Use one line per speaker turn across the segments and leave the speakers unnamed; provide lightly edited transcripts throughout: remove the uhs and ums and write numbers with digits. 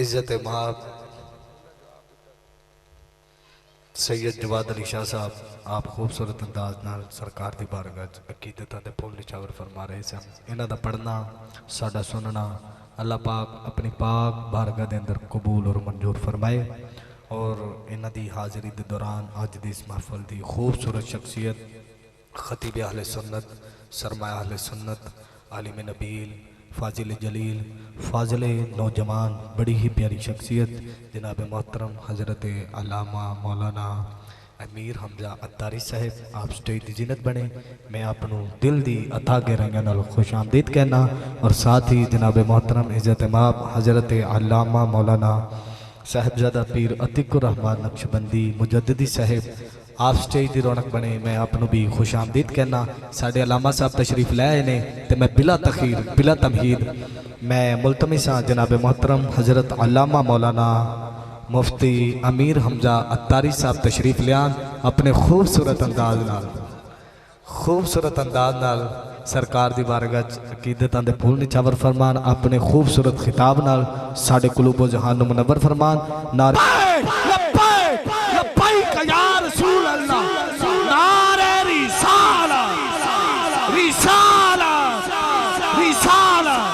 عزت مآب سید جواد علی شاہ صاحب آپ خوبصورت انداز نال سرکار دی بارگاہ عقیدتاں دے پھول نچھاور فرما رہے سن. انہاں دا پڑھنا ساڈا سننا اللہ پاک اپنی پاک بارگاہ دے اندر قبول اور منظور فرمائے. اور انہاں دی حاضری دے دوران اج دی اس محفل دی خوبصورت شخصیت خطیب اہل سنت سرمایہ اہل سنت عالم نبیل فاضل جلیل فاضل نوجوان بڑی ہی پیاری شخصیت جناب محترم حضرت علامہ مولانا امیر حمزہ عطاری صاحب آپ سٹیج دی زینت بنے. میں اپنوں دل دی عطا کے رنگاں نال خوش آمدید کہنا اور ساتھ ہی جناب محترم عزت مآب حضرت علامہ مولانا صاحبزادہ پیر عتیق الرحمن نقشبندی مجددی صاحب آپ سٹیج دی رونق بنے. میں اپنوں بھی خوش آمدید کہنا. ساڑھے علامہ صاحب تشریف لے آئے نے تو میں بلا تخیر بلا تمہید میں ملتمس ہاں جناب محترم حضرت علامہ مولانا مفتی امیر حمزہ عطاری صاحب تشریف لیان اپنے خوبصورت انداز نال سرکار دی بارگاہ عقیدتاں دے پھول نچھاور فرمان اپنے خوبصورت خطاب نال ساڑھے قلوب و جہان منور فرمان. نعرہ
لبیک یا رسول اللہ نعرہ رسالہ رسالہ رسالہ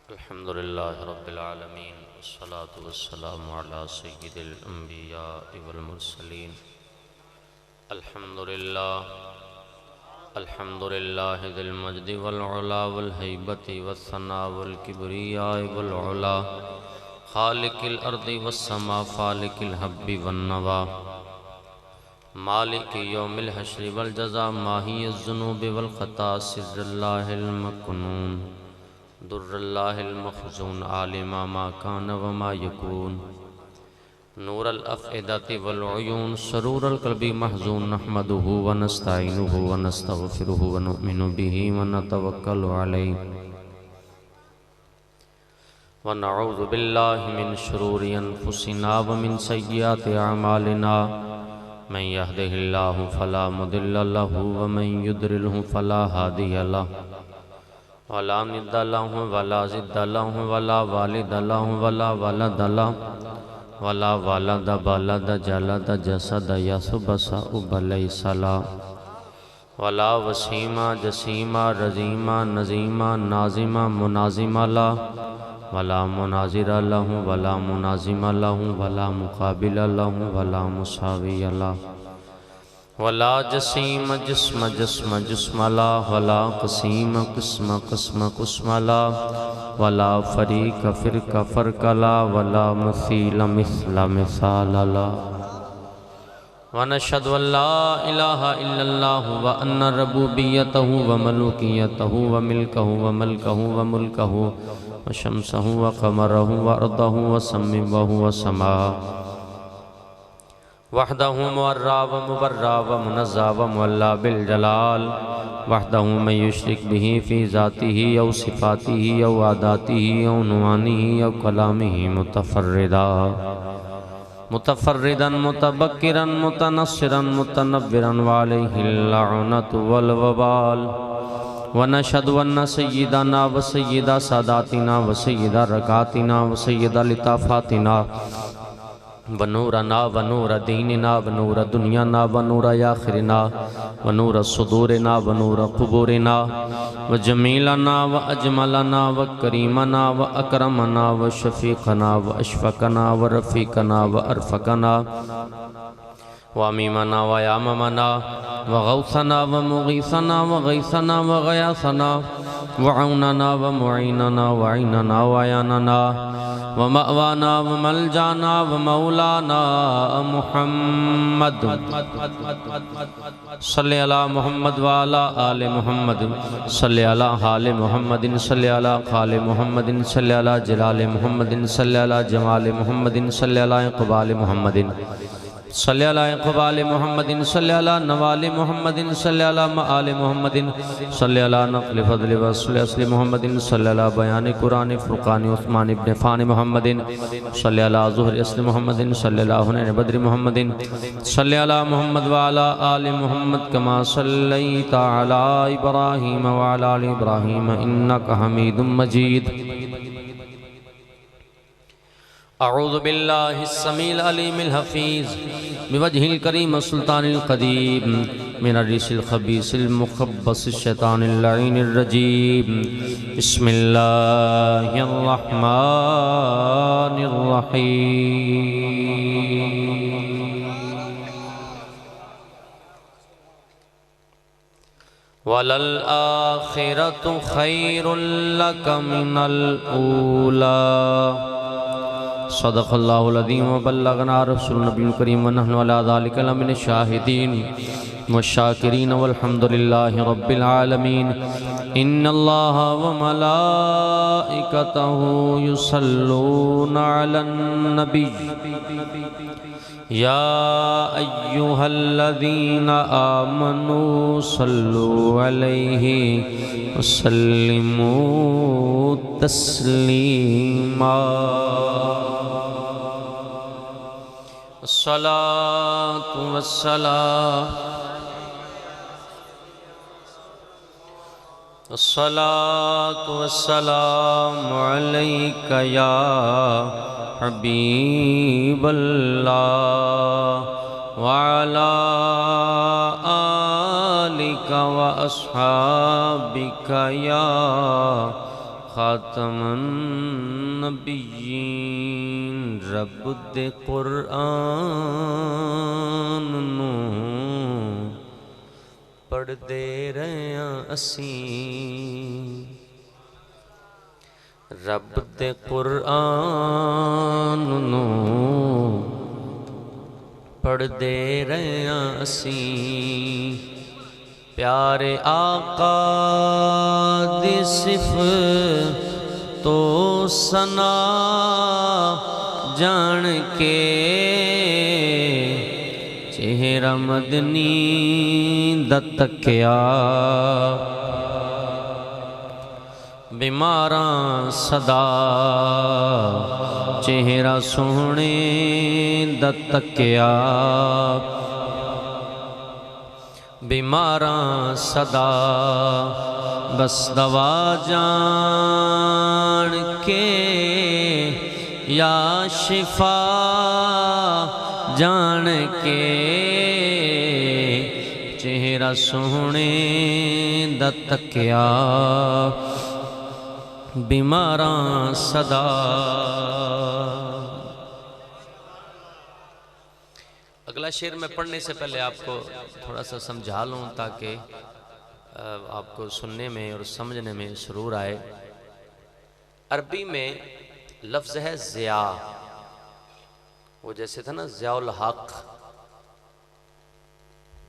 الحمدللہ رب العالمین والصلاة والسلام علی سید الانبیاء والمرسلین. الحمدللہ ذی المجد والعلا والحیبت والثناء والکبریاء والعلا خالق الارض والسماء فالق الحب والنوا مالک یوم الحشر والجزا ماہی الذنوب والخطا سر اللہ المکنون در اللہ المخزون عالم ما کان وما یکون نور الافئدۃ والعیون سرور القلب محزون نحمده ونستعینه ونستغفره ونؤمن به ونتوکل علیہ ونعوذ باللہ من شرور انفسنا ومن سیئات اعمالنا من یهده اللہ فلا مضل له ومن یضللہ فلا ہادی له ولا ند له ولا ضد له ولا والد له ولا ولد له ولا والد بلد جلد جسد یسبس ابلیس له ولا وسیما جسیما رزیما نظیما نازما منازم له ولا مناظر له ولا منازم له ولا مقابل له ولا مساوی له ولا جسیم جسم جسم جسم لا ولا قسیم قسم قسم قسم لا ولا فریق فرق فرق لا ولا مثیل مثل مثال لا ونشهد ان لا الہ الا اللہ وان ربوبیتہ وملوکیتہ وملکہ وملکہ وملکہ وشمسہ وقمرہ وارضہ وسمہ وسماہ وحدہ مورا ومبرا ومنزا ومولا بالجلال وحدہ من یشرک به فی ذاتہ او صفاتہ او عاداتہ او نوانہ او کلامہ متفردا متفردا متبکرا متنصرا متنورا وعلیہ اللعنۃ والوبال ونشهد ان سیدنا وسید ساداتنا وسید رکاتنا وسید لطافاتنا ونورنا ونور دیننا ونور دنیانا ونور آخرنا ونور صدورنا ونور قبورنا وجمیلنا واجملنا وکریمنا واکرمنا وشفیقنا واشفقنا ورفیقنا وارفقنا وامیمنا ویاممنا وغوثنا ومغیثنا وغیثنا وغیاثنا وعوننا ومعیننا وعیننا وعیننا ومأوانا وملجانا ومولانا محمد صلی علی محمد وعلا آل محمد صلی علی حال محمد صلی علی خال محمد صلی علی جلال محمد صلی علی جمال محمد صلی علی اقبال محمد صلی علی اقبال محمد صلی علی نوال محمد صلی علی مآل محمد صلی علی نقل فضل وصل اصل محمد صلی علی بیان قرآن فرقان عثمان ابن فان محمد صلی علی ظہر اصل محمد صلی علی حنین بدر محمد صلی علی محمد وعلی آل محمد کما صلیت علی ابراہیم وعلی آل ابراہیم انکا حمید مجید اعوذ باللہ السمیع العلیم الحفیظ بوجہ الکریم سلطان القدیم من الرجس الخبیث المخبث الشیطان اللعین الرجیم بسم اللہ الرحمن الرحیم وَلَلْآخِرَةُ خَيْرٌ لَكَ مِنَ الْأُولَى صدق اللہ العظیم وبلغنا رسول نبی الکریم ونحن علی ذالک لمن الشاہدین والشاکرین والحمدللہ رب العالمین ان اللہ وملائکتہ یصلون علی النبی یا ایہا الذین آمنوا صلوا علیہ وسلموا تسلیما الصلاة والسلام الصلاة والسلام عليك يا حبيب الله وعلى آلك وأصحابك يا خاتم النبیین رب دے قرآن نو پڑھ دے رہیاں اسیں رب دے قرآن نو پڑھ دے رہیاں اسیں پیارے آقا دی صفت تو ثنا جان کے چہرہ مدنی دا تکیا بیماراں صدا چہرہ سونے دا تکیا بیماراں صدا بس دوا جان کے یا شفا جان کے چہرہ سونے دا تکیا بیماراں صدا اگلا شعر میں پڑھنے سے پہلے آپ کو تھوڑا سا سمجھا لوں تاکہ آپ کو سننے میں اور سمجھنے میں سرور آئے عربی میں لفظ ہے ضیاء وہ جیسے تھا نا ضیاء الحق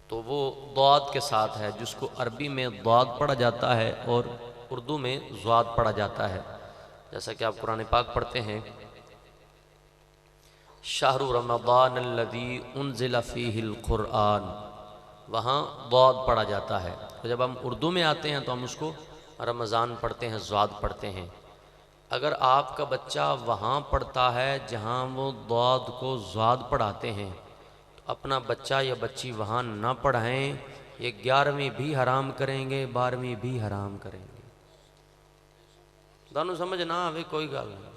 تو وہ ضاد کے ساتھ ہے جس کو عربی میں ضاد پڑھا جاتا ہے اور اردو میں ضاد پڑھا جاتا ہے جیسا کہ آپ قرآن پاک پڑھتے ہیں شہر رمضان الذی انزل فیہ القرآن وہاں ضاد پڑھا جاتا ہے تو جب ہم اردو میں آتے ہیں تو ہم اس کو رمضان پڑھتے ہیں ضاد پڑھتے ہیں اگر آپ کا بچہ وہاں پڑھتا ہے جہاں وہ ضاد کو ضاد پڑھاتے ہیں تو اپنا بچہ یا بچی وہاں نہ پڑھائیں یہ 11ویں بھی حرام کریں گے 12ویں بھی حرام کریں گے دونوں سمجھ نہ آوے کوئی گل نہیں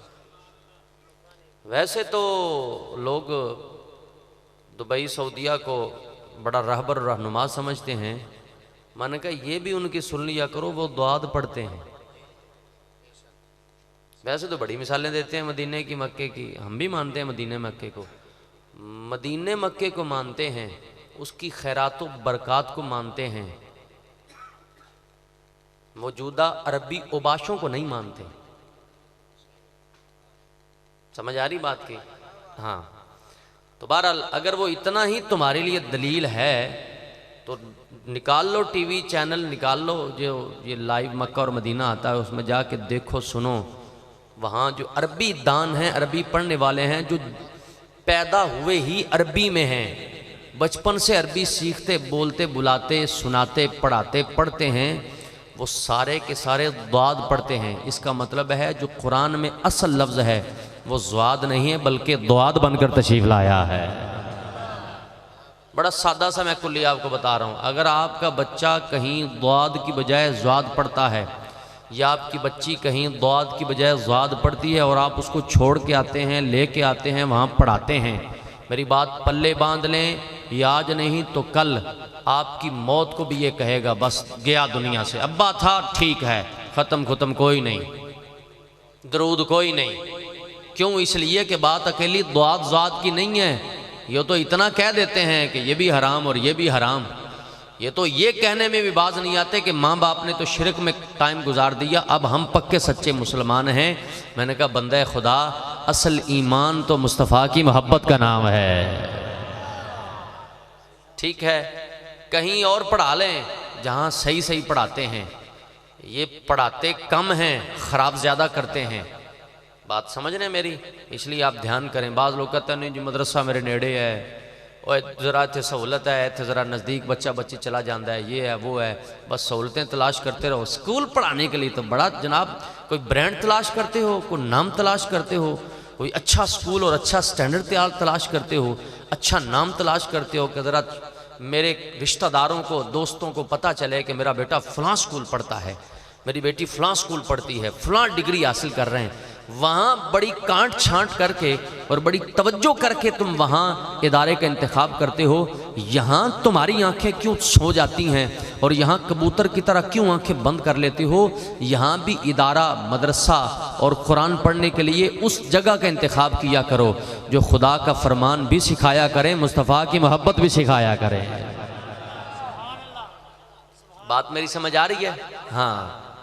ویسے تو لوگ دبئی سعودیہ کو بڑا رہبر اور رہنما سمجھتے ہیں میں نے کہا یہ بھی ان کی سن لیا کرو وہ ضاد پڑھتے ہیں ویسے تو بڑی مثالیں دیتے ہیں مدینہ کی مکے کی ہم بھی مانتے ہیں مدینہ مکے کو مدینہ مکے کو مانتے ہیں اس کی خیرات و برکات کو مانتے ہیں موجودہ عربی اوباشوں کو نہیں مانتے سمجھ آ رہی بات کی ہاں تو بہرحال اگر وہ اتنا ہی تمہارے لیے دلیل ہے تو نکال لو ٹی وی چینل نکال لو جو یہ لائیو مکہ اور مدینہ آتا ہے اس میں جا کے دیکھو سنو وہاں جو عربی دان ہیں عربی پڑھنے والے ہیں جو پیدا ہوئے ہی عربی میں ہیں، بچپن سے عربی سیکھتے بولتے بلاتے سناتے پڑھاتے پڑھتے ہیں، وہ سارے کے سارے ضاد پڑھتے ہیں۔ اس کا مطلب ہے جو قرآن میں اصل لفظ ہے وہ ضاد نہیں ہے بلکہ ضاد بن کر تشریف لایا ہے۔ بڑا سادہ سا میں کلی آپ کو بتا رہا ہوں، اگر آپ کا بچہ کہیں ضاد کی بجائے ضاد پڑھتا ہے یا آپ کی بچی کہیں ضاد کی بجائے ضاد پڑھتی ہے اور آپ اس کو چھوڑ کے آتے ہیں، لے کے آتے ہیں، وہاں پڑھاتے ہیں، میری بات پلے باندھ لیں، یہ آج نہیں تو کل آپ کی موت کو بھی یہ کہے گا بس گیا دنیا سے، ابا تھا ٹھیک ہے، ختم کوئی نہیں، درود کوئی نہیں۔ کیوں؟ اس لیے کہ بات اکیلی ضاد ذات کی نہیں ہے، یہ تو اتنا کہہ دیتے ہیں کہ یہ بھی حرام اور یہ بھی حرام، یہ تو یہ کہنے میں بھی باز نہیں آتے کہ ماں باپ نے تو شرک میں ٹائم گزار دیا، اب ہم پکے سچے مسلمان ہیں۔ میں نے کہا بندہ خدا، اصل ایمان تو مصطفیٰ کی محبت کا نام ہے، ٹھیک ہے؟ کہیں اور پڑھا لیں جہاں صحیح پڑھاتے ہیں، یہ پڑھاتے کم ہیں، خراب زیادہ کرتے ہیں، بات سمجھ رہے ہیں میری؟ اس لیے آپ دھیان کریں۔ بعض لوگ کہتے ہیں نہیں جو مدرسہ میرے نیڑے ہے، اور ذرا تے سہولت ہے، تے ذرا نزدیک بچہ بچی چلا جاندہ ہے، یہ ہے وہ ہے، بس سہولتیں تلاش کرتے رہو۔ اسکول پڑھانے کے لیے تو بڑا جناب کوئی برانڈ تلاش کرتے ہو، کوئی نام تلاش کرتے ہو، کوئی اچھا اسکول اور اچھا سٹینڈرڈ تلاش کرتے ہو، اچھا نام تلاش کرتے ہو کہ ذرا میرے رشتہ داروں کو دوستوں کو پتہ چلے کہ میرا بیٹا فلاں اسکول پڑھتا ہے، میری بیٹی فلاں اسکول پڑھتی ہے، فلاں ڈگری حاصل کر رہے ہیں۔ وہاں بڑی کانٹ چھانٹ کر کے اور بڑی توجہ کر کے تم وہاں ادارے کا انتخاب کرتے ہو، یہاں تمہاری آنکھیں کیوں سو جاتی ہیں اور یہاں کبوتر کی طرح کیوں آنکھیں بند کر لیتے ہو؟ یہاں بھی ادارہ مدرسہ اور قرآن پڑھنے کے لیے اس جگہ کا انتخاب کیا کرو جو خدا کا فرمان بھی سکھایا کریں، مصطفیٰ کی محبت بھی سکھایا کریں۔ بات میری سمجھ آ رہی ہے؟ ہاں،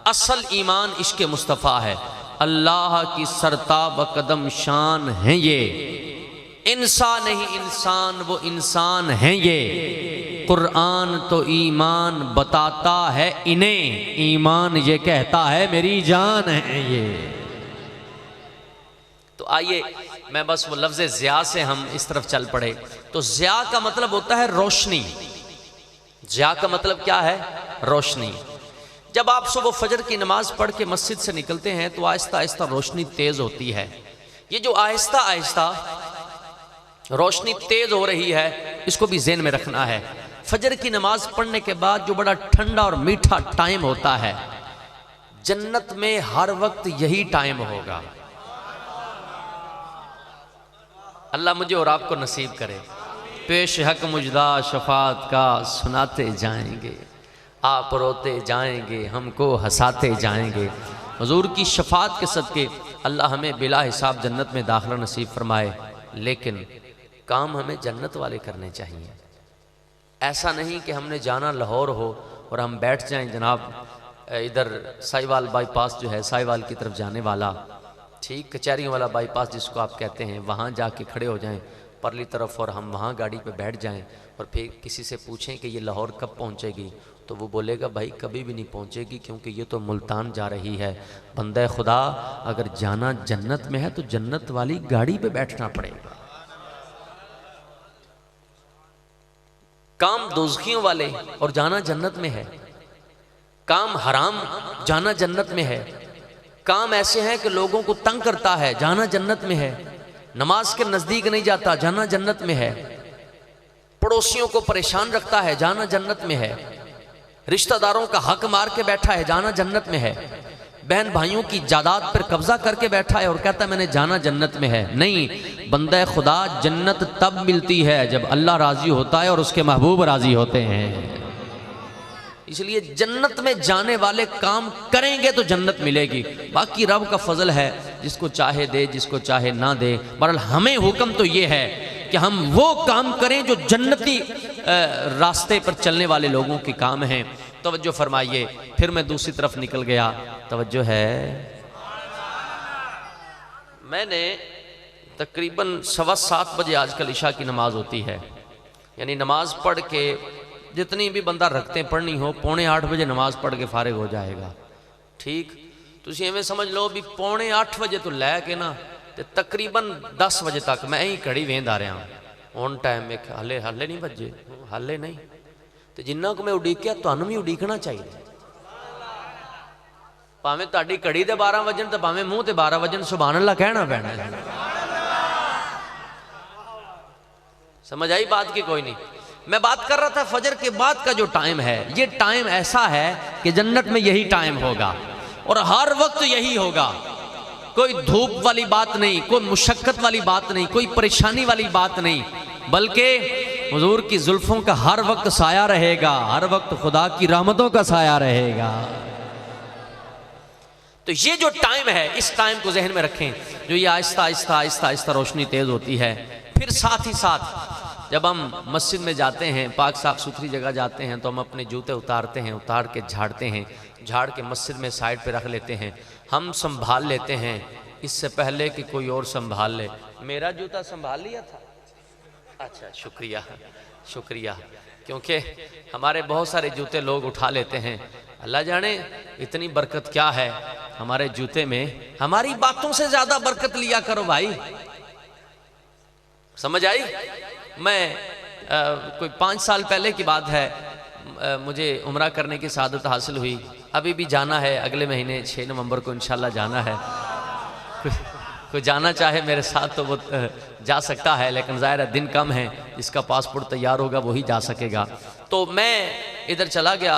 اصل ایمان عشق مصطفیٰ ہے، اللہ کی سرتاب قدم شان ہیں یہ، انسان نہیں انسان وہ انسان ہیں یہ، قرآن تو ایمان بتاتا ہے انہیں، ایمان یہ کہتا ہے میری جان ہے یہ۔ تو آئیے میں بس وہ لفظ ضیاء سے ہم اس طرف چل پڑے۔ تو ضیاء کا مطلب ہوتا ہے روشنی، ضیاء کا مطلب کیا ہے؟ روشنی۔ جب آپ صبح فجر کی نماز پڑھ کے مسجد سے نکلتے ہیں تو آہستہ آہستہ روشنی تیز ہوتی ہے۔ یہ جو آہستہ آہستہ روشنی تیز ہو رہی ہے اس کو بھی ذہن میں رکھنا ہے۔ فجر کی نماز پڑھنے کے بعد جو بڑا ٹھنڈا اور میٹھا ٹائم ہوتا ہے، جنت میں ہر وقت یہی ٹائم ہوگا۔ اللہ مجھے اور آپ کو نصیب کرے۔ پیش حق مجدہ شفاعت کا سناتے جائیں گے، آپ روتے جائیں گے، ہم کو ہنساتے جائیں گے۔ حضور کی شفاعت کے صدقے اللہ ہمیں بلا حساب جنت میں داخلہ نصیب فرمائے، لیکن کام ہمیں جنت والے کرنے چاہیے۔ ایسا نہیں کہ ہم نے جانا لاہور ہو اور ہم بیٹھ جائیں جناب ادھر سائیوال بائی پاس جو ہے سائیوال کی طرف جانے والا، ٹھیک کچہریوں والا بائی پاس جس کو آپ کہتے ہیں، وہاں جا کے کھڑے ہو جائیں پرلی طرف اور ہم وہاں گاڑی پہ بیٹھ جائیں اور پھر کسی سے پوچھیں کہ یہ لاہور کب پہنچے گی، تو وہ بولے گا بھائی کبھی بھی نہیں پہنچے گی کیونکہ یہ تو ملتان جا رہی ہے۔ بندہ خدا اگر جانا جنت میں ہے تو جنت والی گاڑی پہ بیٹھنا پڑے گا۔ کام دوزخیوں والے اور جانا جنت میں ہے، کام حرام جانا جنت میں ہے، کام ایسے ہیں کہ لوگوں کو تنگ کرتا ہے جانا جنت میں ہے، نماز کے نزدیک نہیں جاتا جانا جنت میں ہے، پڑوسیوں کو پریشان رکھتا ہے جانا جنت میں ہے، رشتہ داروں کا حق مار کے بیٹھا ہے جانا جنت میں ہے، بہن بھائیوں کی جائیداد پر قبضہ کر کے بیٹھا ہے اور کہتا ہے میں نے جانا جنت میں ہے۔ نہیں، بندہ خدا جنت تب ملتی ہے جب اللہ راضی ہوتا ہے اور اس کے محبوب راضی ہوتے ہیں۔ اس لیے جنت میں جانے والے کام کریں گے تو جنت ملے گی، باقی رب کا فضل ہے، جس کو چاہے دے جس کو چاہے نہ دے۔ بہرحال ہمیں حکم تو یہ ہے کہ ہم وہ کام کریں جو جنتی راستے پر چلنے والے لوگوں کے کام ہیں۔ توجہ فرمائیے، پھر میں دوسری طرف نکل گیا، توجہ ہے۔ میں نے تقریباً 7:15 بجے آج کل عشاء کی نماز ہوتی ہے، یعنی نماز پڑھ کے جتنی بھی بندہ رکھتے پڑھنی ہو 7:45 بجے نماز پڑھ کے فارغ ہو جائے گا، ٹھیک؟ تسی ایویں سمجھ لو بھی 7:45 بجے تو لے کے نا تے تقریباً 10 بجے تک میں ہی کھڑی ویند آ رہا ہوں آن ٹائم میں ہلے نہیں بجے ہلے نہیں تے جنہ کو میں اڈیکیا تانوں بھی اڈیکنا چاہیے پاویں تہاڈی کڑی دے 12 وجن تے پاویں منہ تے 12 وجن سبحان اللہ کہنا پینا ہے سمجھ آئی بات کی کوئی نہیں میں بات کر رہا تھا فجر کے بعد کا جو ٹائم ہے یہ ٹائم ایسا ہے کہ جنت میں یہی ٹائم ہوگا اور ہر وقت یہی ہوگا کوئی دھوپ والی بات نہیں کوئی مشقت والی بات نہیں کوئی پریشانی والی بات نہیں بلکہ حضور کی زلفوں کا ہر وقت سایہ رہے گا ہر وقت خدا کی رحمتوں کا سایہ رہے گا تو یہ جو ٹائم ہے اس ٹائم کو ذہن میں رکھیں جو یہ آہستہ آہستہ آہستہ آہستہ روشنی تیز ہوتی ہے پھر ساتھ ہی ساتھ جب ہم مسجد میں جاتے ہیں پاک صاف ستھری جگہ جاتے ہیں تو ہم اپنے جوتے اتارتے ہیں اتار کے جھاڑتے ہیں جھاڑ کے مسجد میں سائڈ پہ رکھ لیتے ہیں ہم سنبھال لیتے ہیں اس سے پہلے کہ کوئی اور سنبھال لے میرا جوتا سنبھال لیا تھا اچھا شکریہ کیونکہ ہمارے بہت سارے جوتے لوگ اٹھا لیتے ہیں اللہ جانے اتنی برکت کیا ہے ہمارے جوتے میں ہماری باتوں سے زیادہ برکت لیا کرو بھائی سمجھ آئی میں کوئی 5 سال پہلے کی بات ہے مجھے عمرہ کرنے کی سعادت حاصل ہوئی ابھی بھی جانا ہے اگلے مہینے 6 نومبر کو انشاءاللہ جانا ہے کوئی جانا چاہے میرے ساتھ تو وہ جا سکتا ہے لیکن ظاہر ہے دن کم ہے جس کا پاسپورٹ تیار ہوگا وہی جا سکے گا تو میں ادھر چلا گیا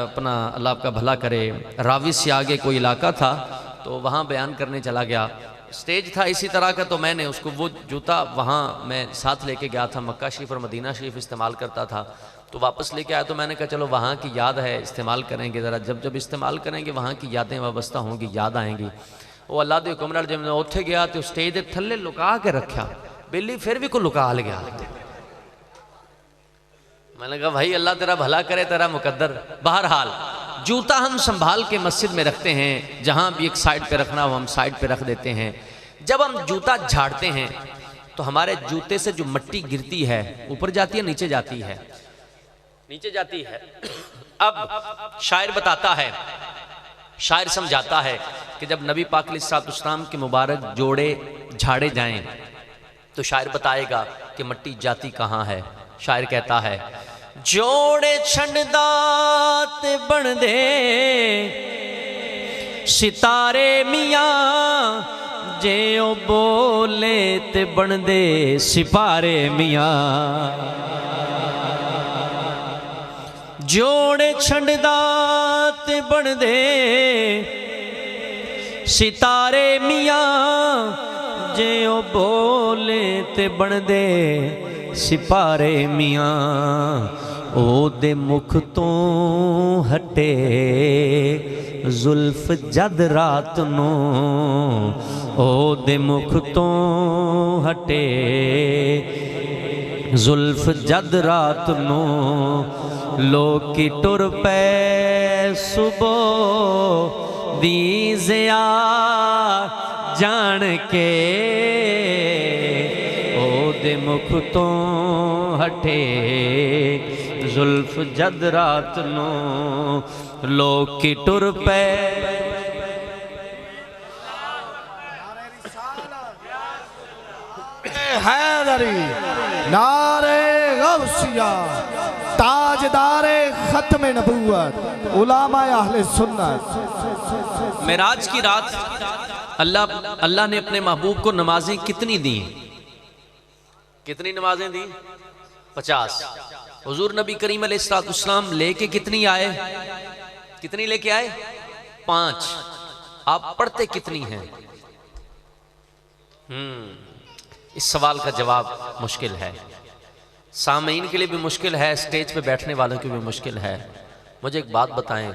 اپنا اللہ آپ کا بھلا کرے راوی سے آگے کوئی علاقہ تھا تو وہاں بیان کرنے چلا گیا سٹیج تھا اسی طرح کا تو میں نے اس کو وہ جوتا وہاں میں ساتھ لے کے گیا تھا مکہ شریف اور مدینہ شریف استعمال کرتا تھا تو واپس لے کے آیا تو میں نے کہا چلو وہاں کی یاد ہے استعمال کریں گے ذرا جب استعمال کریں گے وہاں کی یادیں وابستہ ہوں گی یاد آئیں گی وہ اللہ دے حکم نال جب میں اوتھے گیا تو سٹیج دے تھلے لکا کے رکھا بلی پھر بھی کوئی لکا لگیا میں نے کہا بھائی اللہ تیرا بھلا کرے تیرا مقدر بہرحال جوتا ہم سنبھال کے مسجد میں رکھتے ہیں جہاں بھی ایک سائڈ پہ رکھنا ہو ہم سائڈ پہ رکھ دیتے ہیں جب ہم جوتا جھاڑتے ہیں تو ہمارے جوتے سے جو مٹی گرتی ہے اوپر جاتی ہے نیچے جاتی ہے اب شاعر بتاتا ہے شاعر سمجھاتا ہے کہ جب نبی پاک علیہ الصلوۃ والسلام کے مبارک جوڑے جھاڑے جائیں تو شاعر بتائے گا کہ مٹی جاتی کہاں ہے شاعر کہتا ہے جوڑے چھنڈدا تے بن دے ستارے میاں جے او بولے تے بن دے سپارے میاں جوڑے چھنڈدا تے بن دے ستارے میاں جے او بولے تے بن دے سپارے میاں او دے مکھ تو ہٹے زلف جد رات نو او دے مکھ تو ہٹے زلف جد رات نو لوکی ٹر پے صبح دی ضیا جان کے او دے مکھ تو ہٹے زلف جد رات نو لوکی ٹر پے
حیدری نعرہ غوثیہ تاجدار ختم نبوت علماء اہل سنت
معراج کی رات اللہ نے اپنے محبوب کو نمازیں کتنی دیں کتنی نمازیں دیں 50 حضور نبی کریم علیہ السلام لے کے کتنی آئے کتنی لے کے آئے 5 آپ پڑھتے کتنی ہیں اس سوال کا جواب مشکل ہے سامعین کے لیے بھی مشکل ہے سٹیج پہ بیٹھنے والوں کے بھی مشکل ہے مجھے ایک بات بتائیں